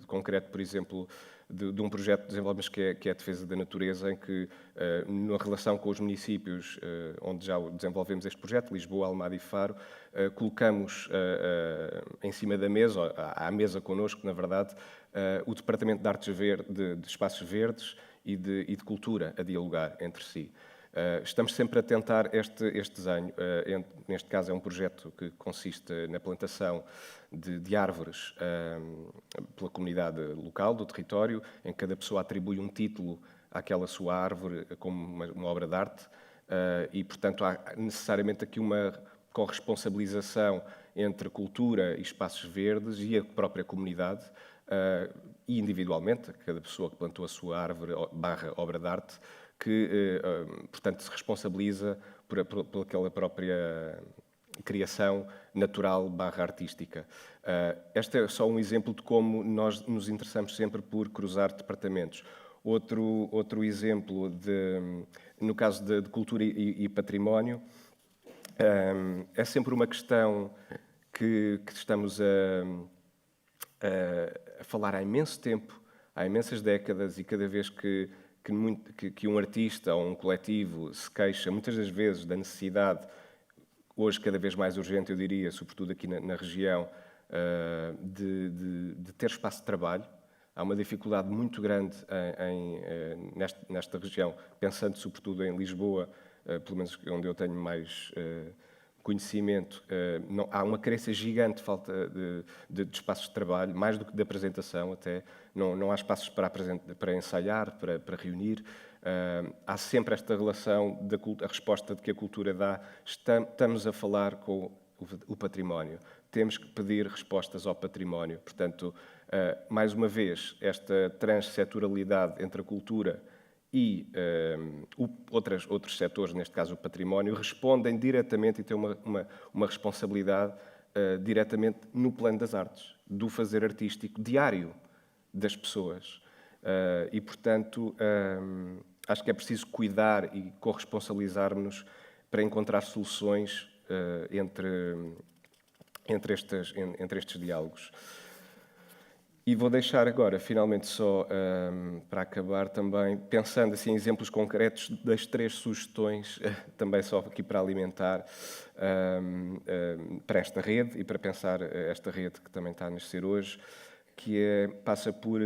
concreto, por exemplo, de um projeto que desenvolvemos que é a defesa da natureza, em que, na relação com os municípios onde já desenvolvemos este projeto, Lisboa, Almada e Faro, colocamos em cima da mesa, à mesa connosco, na verdade, o Departamento de Artes de Espaços Verdes e de Cultura a dialogar entre si. Estamos sempre a tentar este desenho. Neste caso é um projeto que consiste na plantação de árvores pela comunidade local, do território, em que cada pessoa atribui um título àquela sua árvore como uma obra de arte e, portanto, há necessariamente aqui uma corresponsabilização entre cultura e espaços verdes e a própria comunidade e individualmente, cada pessoa que plantou a sua árvore / obra de arte, que, portanto, se responsabiliza por aquela própria criação natural / artística. Este é só um exemplo de como nós nos interessamos sempre por cruzar departamentos. Outro exemplo, no caso de cultura e património, é sempre uma questão que estamos a falar há imenso tempo, há imensas décadas, e cada vez que um artista ou um coletivo se queixa, muitas das vezes, da necessidade, hoje cada vez mais urgente, eu diria, sobretudo aqui na região, de ter espaço de trabalho. Há uma dificuldade muito grande nesta região, pensando sobretudo em Lisboa, pelo menos onde eu tenho mais conhecimento, há uma carência gigante de falta de espaços de trabalho, mais do que de apresentação até. Não há espaços para ensaiar, para reunir. Há sempre esta relação a resposta de que a cultura dá. Estamos a falar com o património. Temos que pedir respostas ao património. Portanto, mais uma vez, esta transsetorialidade entre a cultura e outros setores, neste caso o património, respondem diretamente e têm uma responsabilidade diretamente no plano das artes, do fazer artístico diário das pessoas. E, portanto, acho que é preciso cuidar e corresponsabilizar-nos para encontrar soluções entre estes diálogos. E vou deixar agora, finalmente, só para acabar também, pensando assim, em exemplos concretos das 3 sugestões, também só aqui para alimentar, para esta rede e para pensar esta rede que também está a nascer hoje, que passa por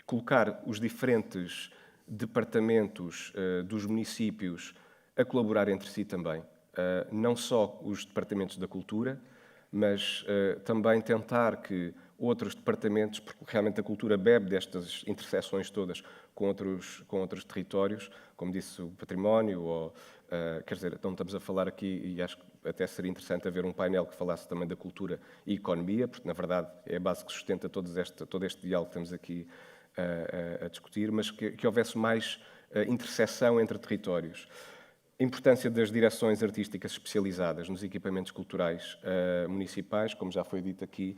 colocar os diferentes departamentos dos municípios a colaborar entre si também. Não só os departamentos da cultura, mas também tentar que outros departamentos, porque realmente a cultura bebe destas interseções todas com outros territórios, como disse o património, ou, quer dizer, não estamos a falar aqui, e acho que até seria interessante haver um painel que falasse também da cultura e economia, porque na verdade é a base que sustenta todo este diálogo que estamos aqui a discutir, mas que houvesse mais interseção entre territórios. A importância das direções artísticas especializadas nos equipamentos culturais municipais, como já foi dito aqui,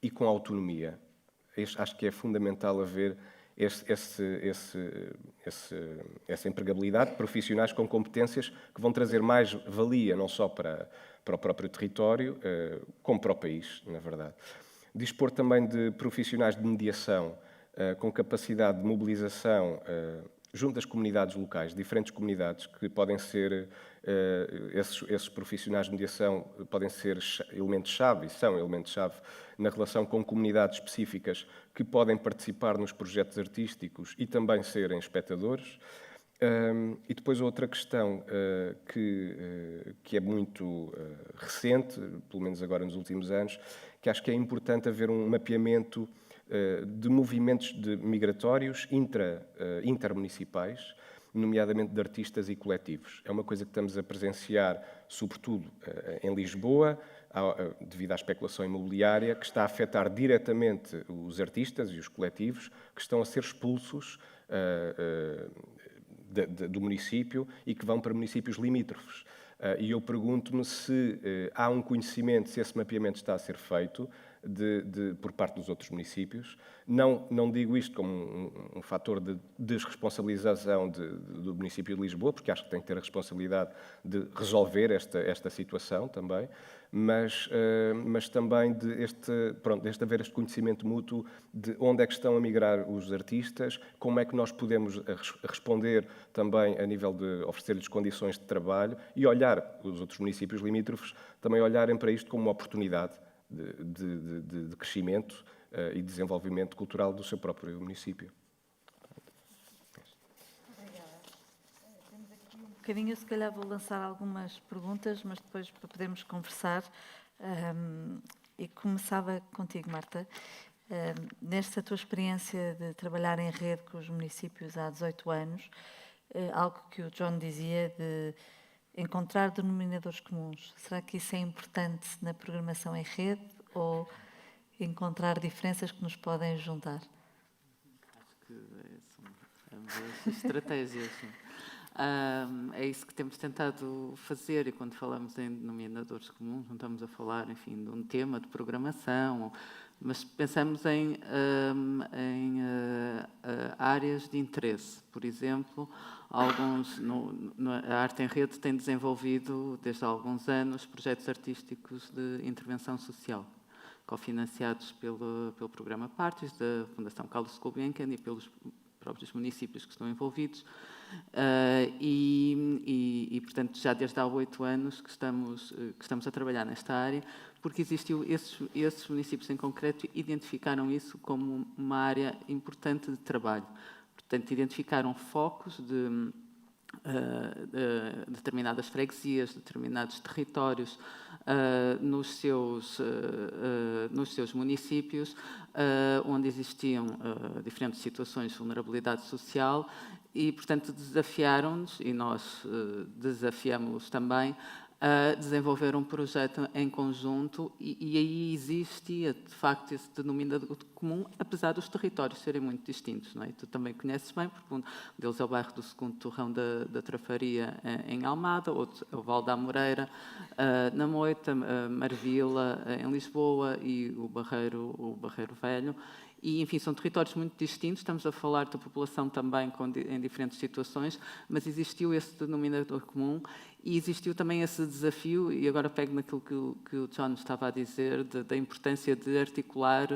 e com autonomia. Acho que é fundamental haver essa empregabilidade de profissionais com competências que vão trazer mais valia, não só para o próprio território, como para o país, na verdade. Dispor também de profissionais de mediação com capacidade de mobilização junto às comunidades locais, diferentes comunidades que podem ser, esses profissionais de mediação podem ser elementos-chave, e são elementos-chave na relação com comunidades específicas que podem participar nos projetos artísticos e também serem espectadores. E depois outra questão que é muito recente, pelo menos agora nos últimos anos, que acho que é importante haver um mapeamento de movimentos migratórios intermunicipais, nomeadamente de artistas e coletivos. É uma coisa que estamos a presenciar, sobretudo em Lisboa, devido à especulação imobiliária, que está a afetar diretamente os artistas e os coletivos que estão a ser expulsos do município e que vão para municípios limítrofes. E eu pergunto-me se há um conhecimento, se esse mapeamento está a ser feito por parte dos outros municípios. Não digo isto como um fator de desresponsabilização do município de Lisboa, porque acho que tem que ter a responsabilidade de resolver esta situação também, mas também de haver este conhecimento mútuo de onde é que estão a migrar os artistas, como é que nós podemos responder também a nível de oferecer-lhes condições de trabalho e olhar, os outros municípios limítrofes, também olharem para isto como uma oportunidade de crescimento e desenvolvimento cultural do seu próprio município. Obrigada. Temos aqui um bocadinho, se calhar vou lançar algumas perguntas, mas depois para podermos conversar. E começava contigo, Marta. Nesta tua experiência de trabalhar em rede com os municípios há 18 anos, algo que o John dizia de encontrar denominadores comuns. Será que isso é importante na programação em rede ou encontrar diferenças que nos podem juntar? Acho que são ambas estratégias. É isso que temos tentado fazer, e quando falamos em denominadores comuns, não estamos a falar, enfim, de um tema de programação, mas pensamos em áreas de interesse. Por exemplo, a Arte em Rede tem desenvolvido, desde há alguns anos, projetos artísticos de intervenção social, cofinanciados pelo programa Partes, da Fundação Carlos Gulbenkian e pelos próprios municípios que estão envolvidos. Portanto, já desde há 8 anos que estamos a trabalhar nesta área, porque existiu esses municípios em concreto identificaram isso como uma área importante de trabalho. Portanto, identificaram focos determinadas freguesias, determinados territórios nos seus municípios, onde existiam diferentes situações de vulnerabilidade social e, portanto, desafiaram-nos, e nós desafiamos-los também, a desenvolver um projeto em conjunto e aí existia, de facto, esse denominador comum, apesar dos territórios serem muito distintos. Não é? Tu também conheces bem, porque um deles é o bairro do Segundo Torrão da Trafaria, em Almada, outro é o Val da Amoreira, na Moita, Marvila, em Lisboa, e o Barreiro Velho. E, enfim, são territórios muito distintos, estamos a falar da população também em diferentes situações, mas existiu esse denominador comum e existiu também esse desafio, e agora pego naquilo que o John estava a dizer, da importância de articular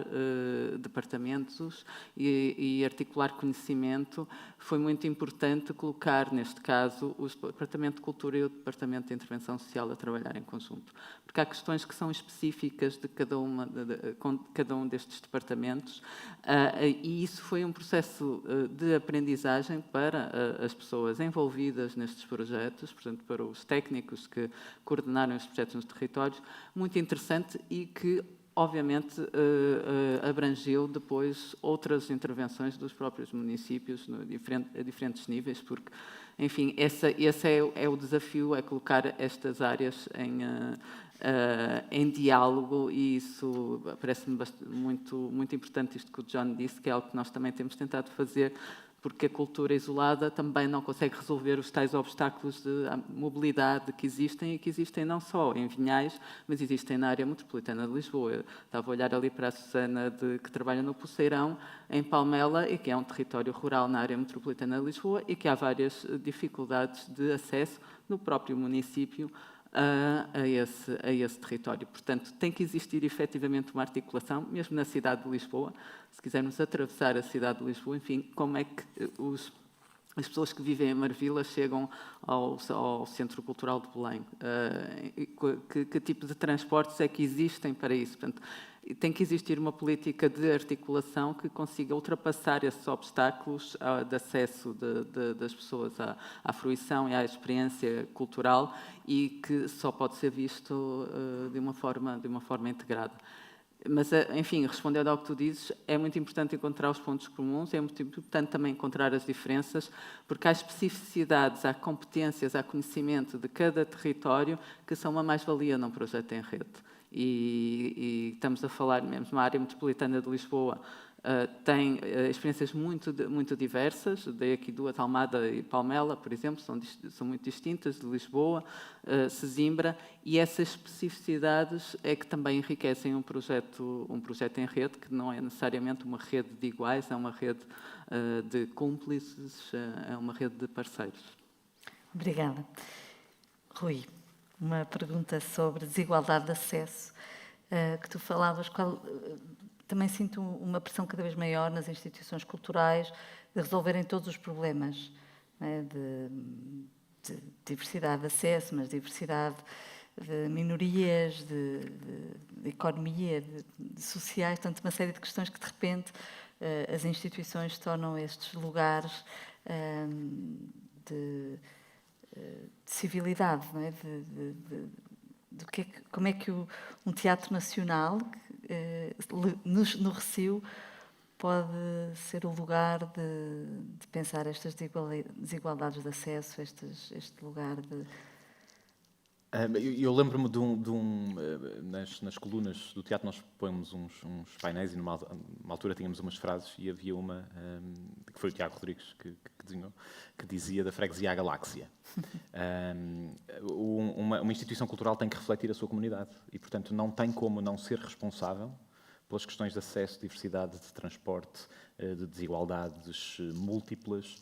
departamentos e articular conhecimento. Foi muito importante colocar, neste caso, o Departamento de Cultura e o Departamento de Intervenção Social a trabalhar em conjunto. Porque há questões que são específicas de cada um destes departamentos, e isso foi um processo de aprendizagem para as pessoas envolvidas nestes projetos, portanto, para os técnicos que coordenaram os projetos nos territórios, muito interessante e que, obviamente, abrangeu depois outras intervenções dos próprios municípios a diferentes níveis, porque, enfim, esse é o desafio, é colocar estas áreas em diálogo, e isso parece-me muito importante, isto que o John disse, que é algo que nós também temos tentado fazer, porque a cultura isolada também não consegue resolver os tais obstáculos de mobilidade que existem, e que existem não só em Vinhais, mas existem na área metropolitana de Lisboa. Eu estava a olhar ali para a Susana, que trabalha no Poceirão, em Palmela, e que é um território rural na área metropolitana de Lisboa, e que há várias dificuldades de acesso no próprio município a esse território. Portanto, tem que existir efetivamente uma articulação, mesmo na cidade de Lisboa. Se quisermos atravessar a cidade de Lisboa, enfim, como é que as pessoas que vivem em Marvila chegam ao Centro Cultural de Belém? Que tipo de transportes é que existem para isso? Portanto, tem que existir uma política de articulação que consiga ultrapassar esses obstáculos de acesso das pessoas à fruição e à experiência cultural, e que só pode ser visto de uma forma integrada. Mas, enfim, respondendo ao que tu dizes, é muito importante encontrar os pontos comuns, é muito importante também encontrar as diferenças, porque há especificidades, há competências, há conhecimento de cada território que são uma mais-valia num projeto em rede. E estamos a falar mesmo, a área metropolitana de Lisboa tem experiências muito diversas, dei aqui duas, Almada e Palmela, por exemplo, são muito distintas, de Lisboa, Sesimbra, e essas especificidades é que também enriquecem um projeto em rede, que não é necessariamente uma rede de iguais, é uma rede de cúmplices, é uma rede de parceiros. Obrigada. Rui, uma pergunta sobre desigualdade de acesso, que tu falavas, também sinto uma pressão cada vez maior nas instituições culturais de resolverem todos os problemas, né, de diversidade de acesso, mas diversidade de minorias, de economia, de sociais, portanto, uma série de questões que, de repente, as instituições tornam estes lugares de civilidade, não é? Como é que um teatro nacional no Recio pode ser o lugar de pensar estas desigualdades de acesso, este lugar de... Eu lembro-me nas colunas do teatro nós põemos uns painéis, e numa altura tínhamos umas frases, e havia uma que foi o Tiago Rodrigues que desenhou, que dizia da freguesia à galáxia. Uma instituição cultural tem que refletir a sua comunidade e, portanto, não tem como não ser responsável pelas questões de acesso, diversidade de transporte, de desigualdades múltiplas,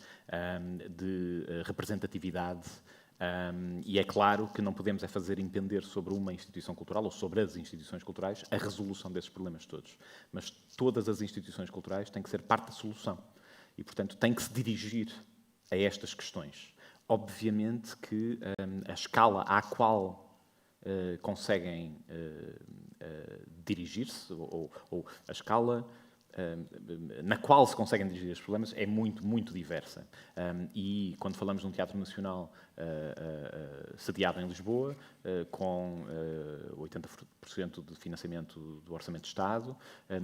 de representatividade. E é claro que não podemos fazer impender sobre uma instituição cultural ou sobre as instituições culturais a resolução desses problemas todos. Mas todas as instituições culturais têm que ser parte da solução e, portanto, têm que se dirigir a estas questões. Obviamente que a escala à qual conseguem dirigir-se, ou a escala na qual se conseguem dirigir estes problemas é muito, muito diversa. E quando falamos de um teatro nacional sediado em Lisboa, com 80% de financiamento do Orçamento de Estado,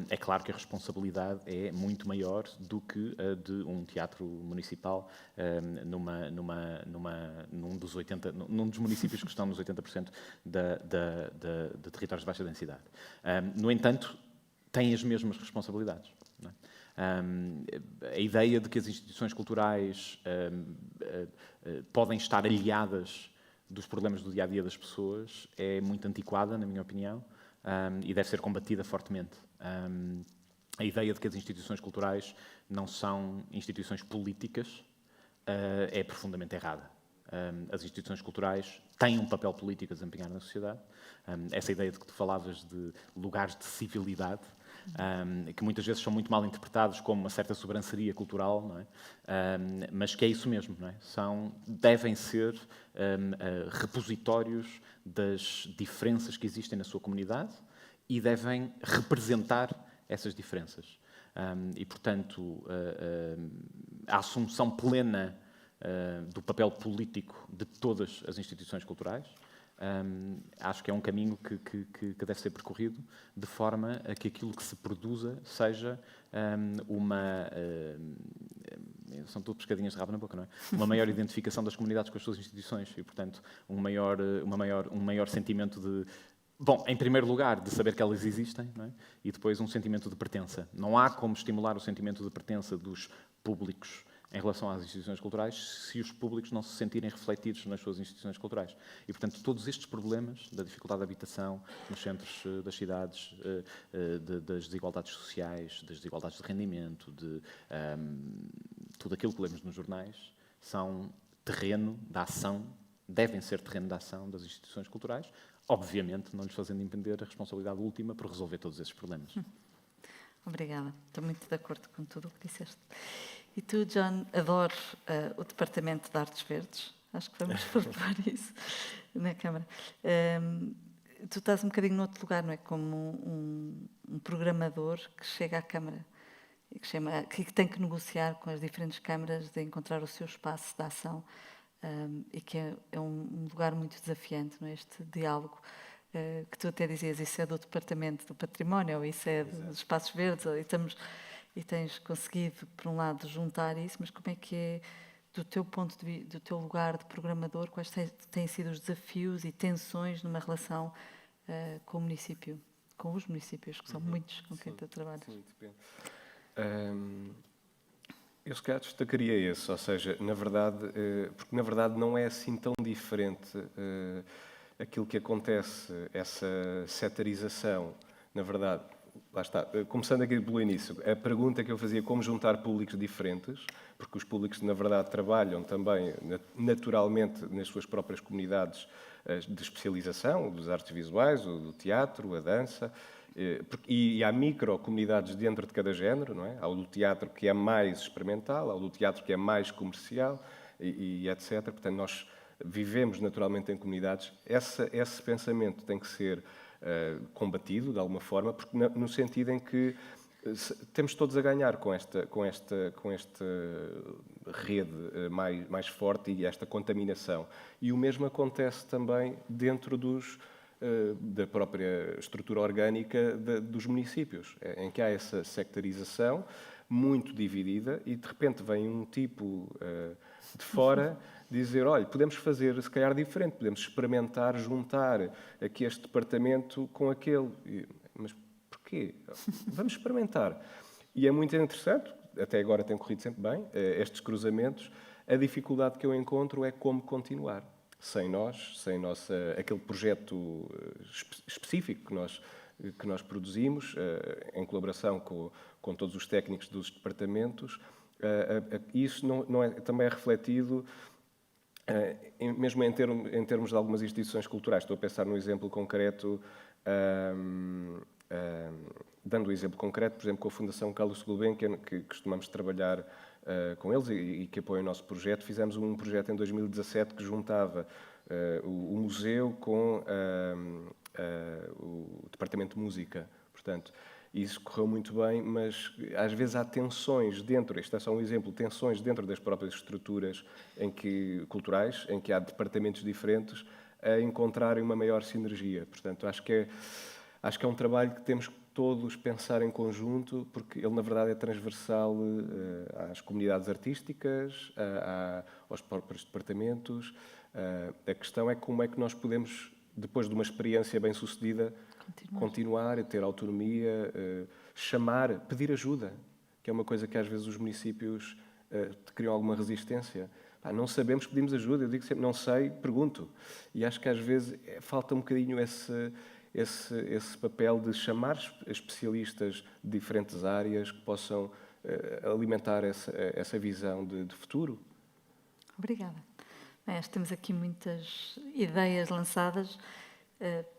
é claro que a responsabilidade é muito maior do que a de um teatro municipal num dos municípios que estão nos 80% de territórios de baixa densidade. No entanto, têm as mesmas responsabilidades. Não é? A ideia de que as instituições culturais podem estar aliadas dos problemas do dia-a-dia das pessoas é muito antiquada, na minha opinião, e deve ser combatida fortemente. A ideia de que as instituições culturais não são instituições políticas é profundamente errada. As instituições culturais têm um papel político a desempenhar na sociedade. Essa ideia de que tu falavas de lugares de civilidade, que muitas vezes são muito mal interpretados como uma certa sobranceria cultural, não é? Mas que é isso mesmo, não é? Devem ser repositórios das diferenças que existem na sua comunidade e devem representar essas diferenças. E, portanto, a assunção plena do papel político de todas as instituições culturais, acho que é um caminho que deve ser percorrido de forma a que aquilo que se produza seja são tudo pescadinhas de rabo na boca, não é? Uma maior identificação das comunidades com as suas instituições e, portanto, um maior sentimento de... Bom, em primeiro lugar, de saber que elas existem, não é? E depois um sentimento de pertença. Não há como estimular o sentimento de pertença dos públicos em relação às instituições culturais, se os públicos não se sentirem refletidos nas suas instituições culturais. E, portanto, todos estes problemas da dificuldade de habitação nos centros das cidades, das desigualdades sociais, das desigualdades de rendimento, de tudo aquilo que lemos nos jornais, são terreno de ação, devem ser terreno de ação das instituições culturais, obviamente não lhes fazendo impender a responsabilidade última por resolver todos esses problemas. Obrigada. Estou muito de acordo com tudo o que disseste. E tu, John, adoro o Departamento de Artes Verdes. Acho que vamos falar isso na Câmara. Tu estás um bocadinho no outro lugar, não é? Como um programador que chega à Câmara e que tem que negociar com as diferentes câmaras de encontrar o seu espaço de ação e que é um lugar muito desafiante, não é? Este diálogo que tu até dizias, isso é do Departamento do Património, ou isso é dos Espaços Verdes, e tens conseguido, por um lado, juntar isso, mas como é que é, do teu ponto de vista, do teu lugar de programador, quais têm sido os desafios e tensões numa relação com o município, com os municípios, que são muitos com quem tu trabalhas? Sim, depende. Eu se calhar destacaria esse, ou seja, na verdade, porque na verdade não é assim tão diferente aquilo que acontece, essa setarização, na verdade. Lá está. Começando aqui pelo início, a pergunta que eu fazia, como juntar públicos diferentes, porque os públicos, na verdade, trabalham também naturalmente nas suas próprias comunidades de especialização, dos artes visuais, do teatro, a dança, e há micro-comunidades dentro de cada género, não é? Há o do teatro que é mais experimental, há o do teatro que é mais comercial, e etc. Portanto, nós vivemos naturalmente em comunidades. Esse pensamento tem que ser combatido, de alguma forma, porque no sentido em que temos todos a ganhar com esta rede mais forte e esta contaminação. E o mesmo acontece também dentro da própria estrutura orgânica dos municípios, em que há essa sectarização muito dividida e, de repente, vem um tipo de fora dizer, olha, podemos fazer, se calhar, diferente, podemos experimentar, juntar aqui este departamento com aquele. Mas porquê? Vamos experimentar. E é muito interessante, até agora tem corrido sempre bem, estes cruzamentos. A dificuldade que eu encontro é como continuar. Sem aquele projeto específico que nós produzimos, em colaboração com todos os técnicos dos departamentos, isso também é refletido mesmo em termos de algumas instituições culturais. Estou a pensar num exemplo concreto, dando um exemplo concreto, por exemplo, com a Fundação Carlos Gulbenkian, que costumamos trabalhar com eles e que apoia o nosso projeto. Fizemos um projeto em 2017 que juntava o museu com o Departamento de Música. Portanto, E isso correu muito bem, mas às vezes há tensões dentro, este é só um exemplo, tensões dentro das próprias estruturas culturais, em que há departamentos diferentes, a encontrarem uma maior sinergia. Portanto, acho que é um trabalho que temos que todos pensar em conjunto, porque ele, na verdade, é transversal às comunidades artísticas, aos próprios departamentos. A questão é como é que nós podemos, depois de uma experiência bem-sucedida, continuar a ter autonomia, chamar, pedir ajuda, que é uma coisa que às vezes os municípios criam alguma resistência. Não sabemos, pedimos ajuda. Eu digo sempre, não sei, pergunto. E acho que às vezes falta um bocadinho esse papel de chamar especialistas de diferentes áreas que possam alimentar essa visão de futuro. Obrigada. Bem, acho que temos aqui muitas ideias lançadas.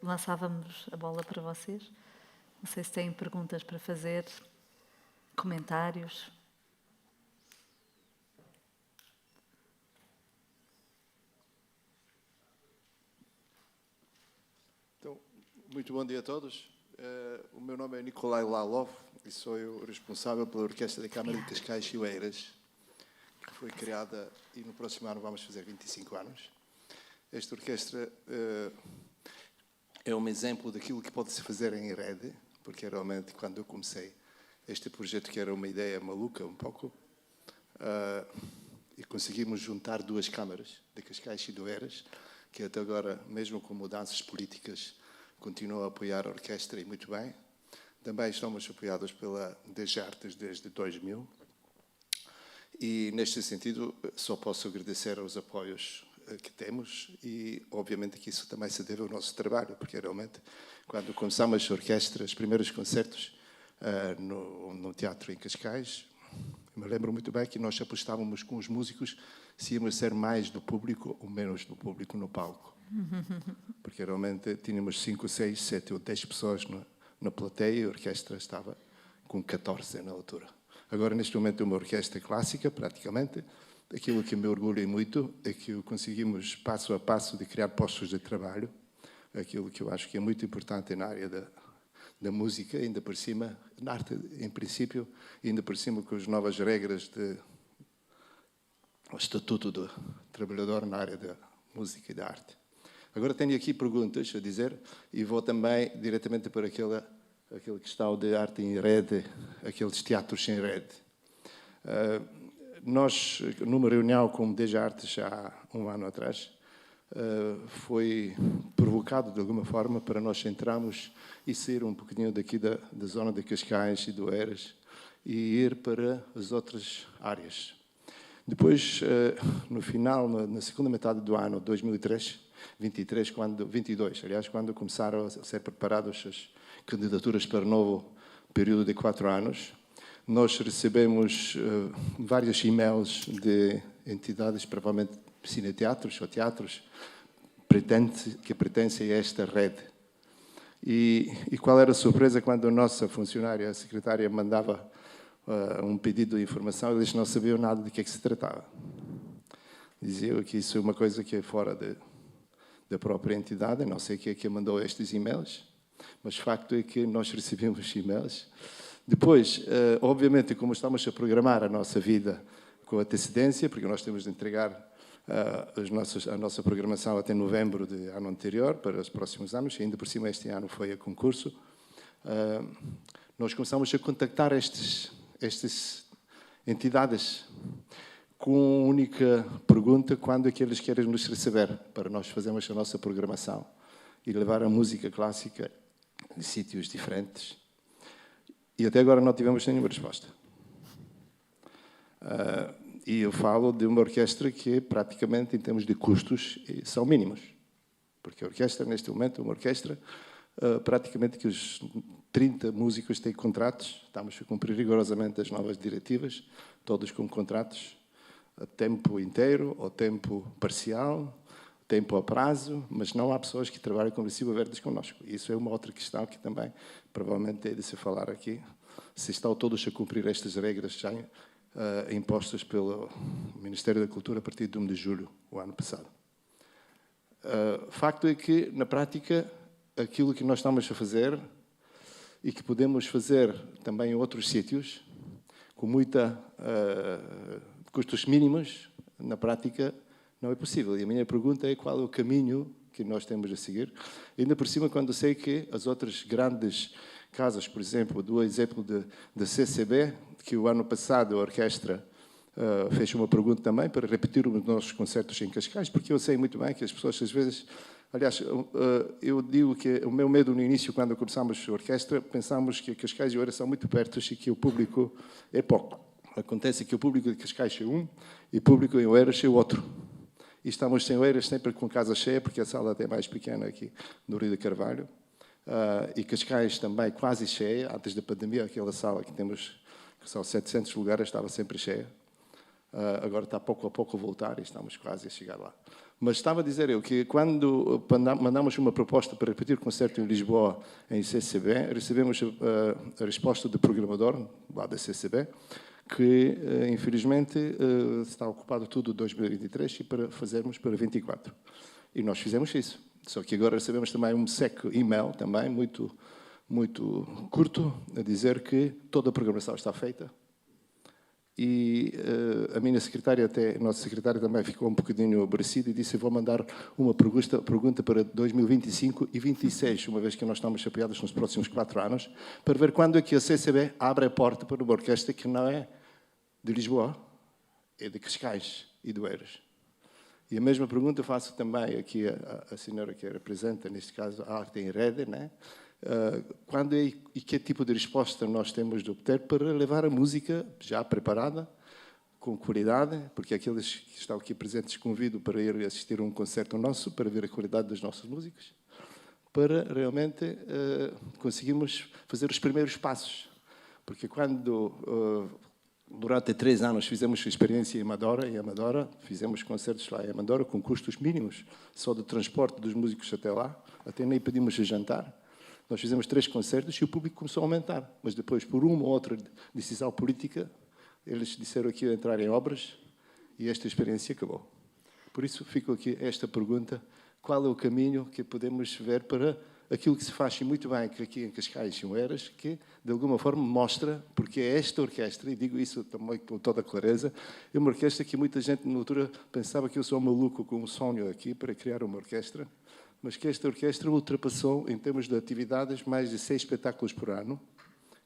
Lançávamos a bola para vocês. Não sei se têm perguntas para fazer, comentários. Então, muito bom dia a todos. O meu nome é Nikolai Lalov e sou eu responsável pela Orquestra da Câmara de Cascais e Oeiras, que foi criada e no próximo ano vamos fazer 25 anos. Esta orquestra é um exemplo daquilo que pode-se fazer em rede, porque realmente quando eu comecei este projeto, que era uma ideia maluca um pouco, e conseguimos juntar duas câmaras, de Cascais e de Oeiras, que até agora, mesmo com mudanças políticas, continuam a apoiar a orquestra e muito bem. Também estamos apoiados pela DG Artes desde 2000. E, neste sentido, só posso agradecer aos apoios que temos e, obviamente, que isso também se deve ao nosso trabalho, porque, realmente, quando começamos a orquestra, os primeiros concertos no teatro em Cascais, me lembro muito bem que nós apostávamos com os músicos se íamos ser mais do público ou menos do público no palco. Porque, realmente, tínhamos 5, 6, 7 ou 10 pessoas na plateia e a orquestra estava com 14 na altura. Agora, neste momento, é uma orquestra clássica, praticamente. Aquilo que me orgulha muito é que conseguimos, passo a passo, de criar postos de trabalho. Aquilo que eu acho que é muito importante na área da música, ainda por cima, na arte, em princípio, ainda por cima com as novas regras do Estatuto do Trabalhador na área da música e da arte. Agora tenho aqui perguntas a dizer e vou também diretamente para aquela questão de arte em rede, aqueles teatros em rede. Nós, numa reunião com o DG Artes há um ano atrás, foi provocado de alguma forma para nós entrarmos e sair um bocadinho daqui da zona de Cascais e de Oeiras e ir para as outras áreas. Depois, no final, na segunda metade do ano 2023, quando começaram a ser preparadas as candidaturas para o novo período de 4 anos, nós recebemos vários e-mails de entidades, provavelmente cineteatros ou teatros, que pertencem a esta rede. E qual era a surpresa quando a nossa funcionária, a secretária, mandava um pedido de informação, eles não sabiam nada de que é que se tratava. Diziam que isso é uma coisa que é fora da própria entidade, não sei quem é que mandou estes e-mails, mas o facto é que nós recebemos e-mails. Depois, obviamente, como estamos a programar a nossa vida com antecedência, porque nós temos de entregar a nossa programação até novembro do ano anterior, para os próximos anos, e ainda por cima este ano foi a concurso, nós começamos a contactar estas entidades com a única pergunta: quando é que eles querem nos receber, para nós fazermos a nossa programação e levar a música clássica em sítios diferentes. E até agora não tivemos nenhuma resposta. E eu falo de uma orquestra que, praticamente, em termos de custos, são mínimos. Porque a orquestra, neste momento, é uma orquestra praticamente que os 30 músicos têm contratos. Estamos a cumprir rigorosamente as novas diretivas, todos com contratos a tempo inteiro ou tempo parcial, tempo a prazo, mas não há pessoas que trabalham com recibo verdes connosco. Isso é uma outra questão que também provavelmente é de se falar aqui. Se estão todos a cumprir estas regras já impostas pelo Ministério da Cultura a partir de 1 de julho, o ano passado. O facto é que, na prática, aquilo que nós estamos a fazer e que podemos fazer também em outros sítios, com custos mínimos, na prática não é possível. E a minha pergunta é qual é o caminho que nós temos a seguir. Ainda por cima, quando sei que as outras grandes casas, por exemplo, do exemplo da CCB, que o ano passado a orquestra fez uma pergunta também para repetir os nossos concertos em Cascais, porque eu sei muito bem que as pessoas às vezes... Aliás, eu digo que o meu medo no início, quando começámos a orquestra, pensámos que Cascais e Oeiras são muito perto e que o público é pouco. Acontece que o público de Cascais é um e o público em Oeiras é o outro. E estamos em Oeiras sempre com casa cheia, porque a sala é mais pequena aqui no Rio de Carvalho. E Cascais também quase cheia. Antes da pandemia, aquela sala que temos, que são 700 lugares, estava sempre cheia. Agora está pouco a pouco a voltar e estamos quase a chegar lá. Mas estava a dizer eu que quando mandamos uma proposta para repetir o concerto em Lisboa, em CCB, recebemos a resposta do programador lá da CCB, que infelizmente está ocupado tudo 2023 e para fazermos para 24. E nós fizemos isso. Só que agora recebemos também um seco e-mail, também muito curto, a dizer que toda a programação está feita. E a minha secretária, a nossa secretária também ficou um bocadinho aborrecida e disse: vou mandar uma pergunta para 2025 e 2026, uma vez que nós estamos apoiados nos próximos 4 anos, para ver quando é que a CCB abre a porta para uma orquestra que não é de Lisboa, é de Cascais e de Oeiras. E a mesma pergunta faço também aqui à senhora que representa, neste caso, a Arte em Rede, né? Quando e que tipo de resposta nós temos de obter para levar a música já preparada, com qualidade, porque aqueles que estão aqui presentes convido para ir assistir a um concerto nosso, para ver a qualidade dos nossos músicos, para realmente conseguirmos fazer os primeiros passos. Porque quando, durante 3 anos, fizemos experiência em Amadora, fizemos concertos lá em Amadora com custos mínimos, só de transporte dos músicos até lá, até nem pedimos a jantar. Nós fizemos 3 concertos e o público começou a aumentar. Mas depois, por uma ou outra decisão política, eles disseram que iam entrar em obras e esta experiência acabou. Por isso, fico aqui esta pergunta: qual é o caminho que podemos ver para aquilo que se faz muito bem aqui em Cascais e em Oeiras, que, de alguma forma, mostra, porque é esta orquestra, e digo isso também com toda a clareza, é uma orquestra que muita gente, na altura, pensava que eu sou maluco com um sonho aqui para criar uma orquestra, mas que esta orquestra ultrapassou, em termos de atividades, mais de 6 espetáculos por ano,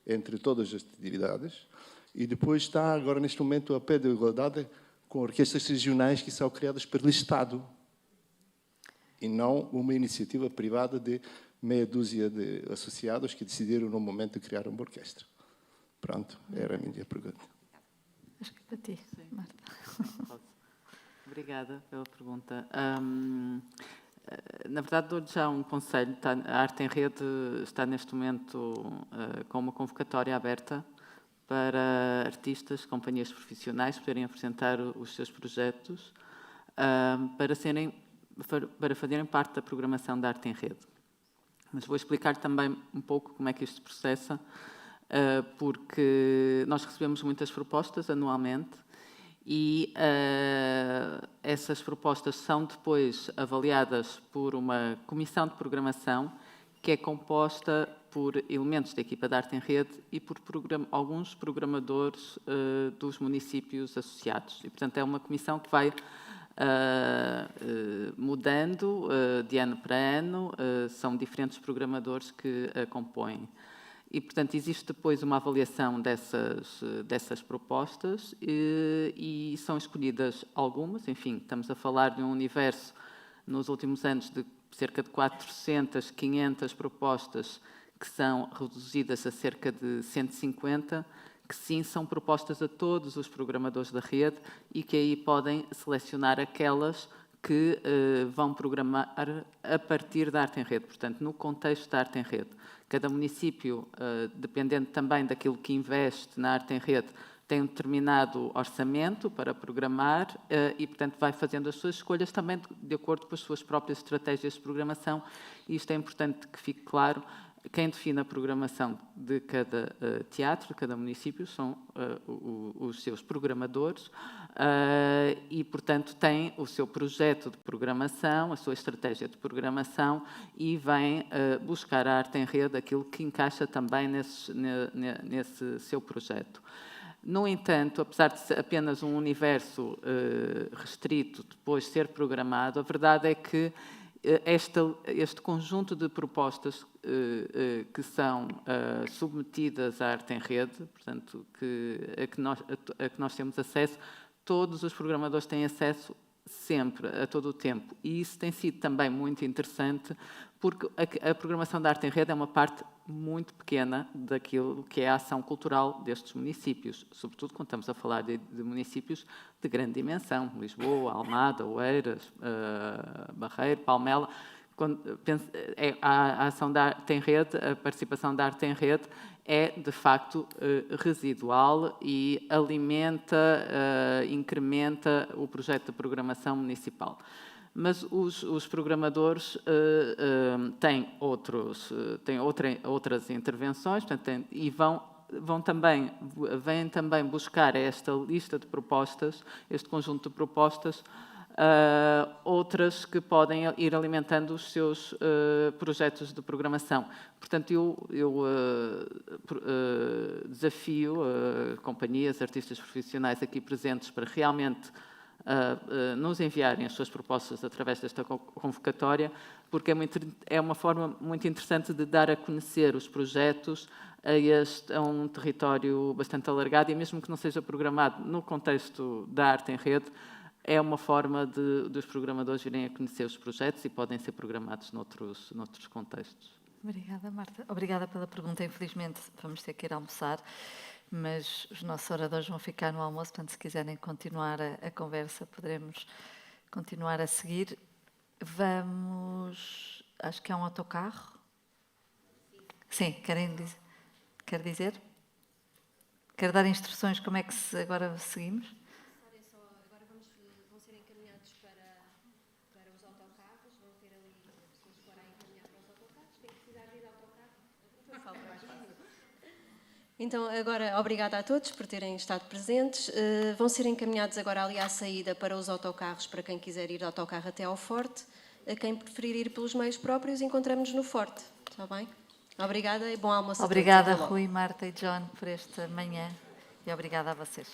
entre todas as atividades, e depois está, agora, neste momento, a pé de igualdade com orquestras regionais que são criadas pelo Estado, e não uma iniciativa privada de meia dúzia de associados que decidiram, no momento, criar uma orquestra. Pronto, era a minha pergunta. Acho que é para ti, Marta. Obrigada pela pergunta. Na verdade, dou-lhe já um conselho. A Arte em Rede está, neste momento, com uma convocatória aberta para artistas, companhias profissionais poderem apresentar os seus projetos para fazerem parte da programação da Arte em Rede. Mas vou explicar também um pouco como é que isto se processa, porque nós recebemos muitas propostas anualmente e essas propostas são depois avaliadas por uma comissão de programação que é composta por elementos da equipa da Arte em Rede e por alguns programadores dos municípios associados. E, portanto, é uma comissão que vai mudando de ano para ano, são diferentes programadores que a compõem. E, portanto, existe depois uma avaliação dessas propostas e são escolhidas algumas. Enfim, estamos a falar de um universo, nos últimos anos, de cerca de 400, 500 propostas que são reduzidas a cerca de 150, que sim são propostas a todos os programadores da rede e que aí podem selecionar aquelas que vão programar a partir da Arte em Rede, portanto, no contexto da Arte em Rede. Cada município, dependendo também daquilo que investe na Arte em Rede, tem um determinado orçamento para programar e, portanto, vai fazendo as suas escolhas também de acordo com as suas próprias estratégias de programação. E isto é importante que fique claro. quem define a programação de cada teatro, de cada município, são os seus programadores e, portanto, tem o seu projeto de programação, a sua estratégia de programação e vem buscar a arte em rede, aquilo que encaixa também nesse seu projeto. No entanto, apesar de ser apenas um universo restrito depois ser programado, a verdade é que este conjunto de propostas que são submetidas à arte em rede, portanto, a que nós temos acesso, todos os programadores têm acesso sempre, a todo o tempo. E isso tem sido também muito interessante, porque a programação da arte em rede é uma parte muito pequena daquilo que é a ação cultural destes municípios, sobretudo quando estamos a falar de municípios de grande dimensão, Lisboa, Almada, Oeiras, Barreiro, Palmela. A ação da arte em rede, a participação da arte em rede é, de facto, residual e alimenta, incrementa o projeto de programação municipal. Mas os programadores têm outras intervenções, portanto, e vêm também buscar esta lista de propostas, este conjunto de propostas, outras que podem ir alimentando os seus projetos de programação. Portanto, eu desafio companhias, artistas profissionais aqui presentes para realmente nos enviarem as suas propostas através desta convocatória, porque é uma forma muito interessante de dar a conhecer os projetos a um território bastante alargado, e mesmo que não seja programado no contexto da arte em rede, é uma forma dos programadores virem a conhecer os projetos e podem ser programados noutros contextos. Obrigada, Marta. Obrigada pela pergunta. Infelizmente, vamos ter que ir almoçar, mas os nossos oradores vão ficar no almoço, portanto, se quiserem continuar a conversa, poderemos continuar a seguir. Vamos... Acho que é um autocarro. Sim, quer dizer? Quer dar instruções como é que agora seguimos? Agora vão ser encaminhados para os autocarros, vão ter ali pessoas que forem encaminhar para os autocarros. Quem precisar de ir de autocarro, Então, agora, obrigada a todos por terem estado presentes. Vão ser encaminhados agora ali à saída para os autocarros, para quem quiser ir de autocarro até ao Forte. A quem preferir ir pelos meios próprios, encontramos-nos no Forte. Está bem? Obrigada e bom almoço a todos. Obrigada, Rui, Marta e John, por esta manhã, e obrigada a vocês.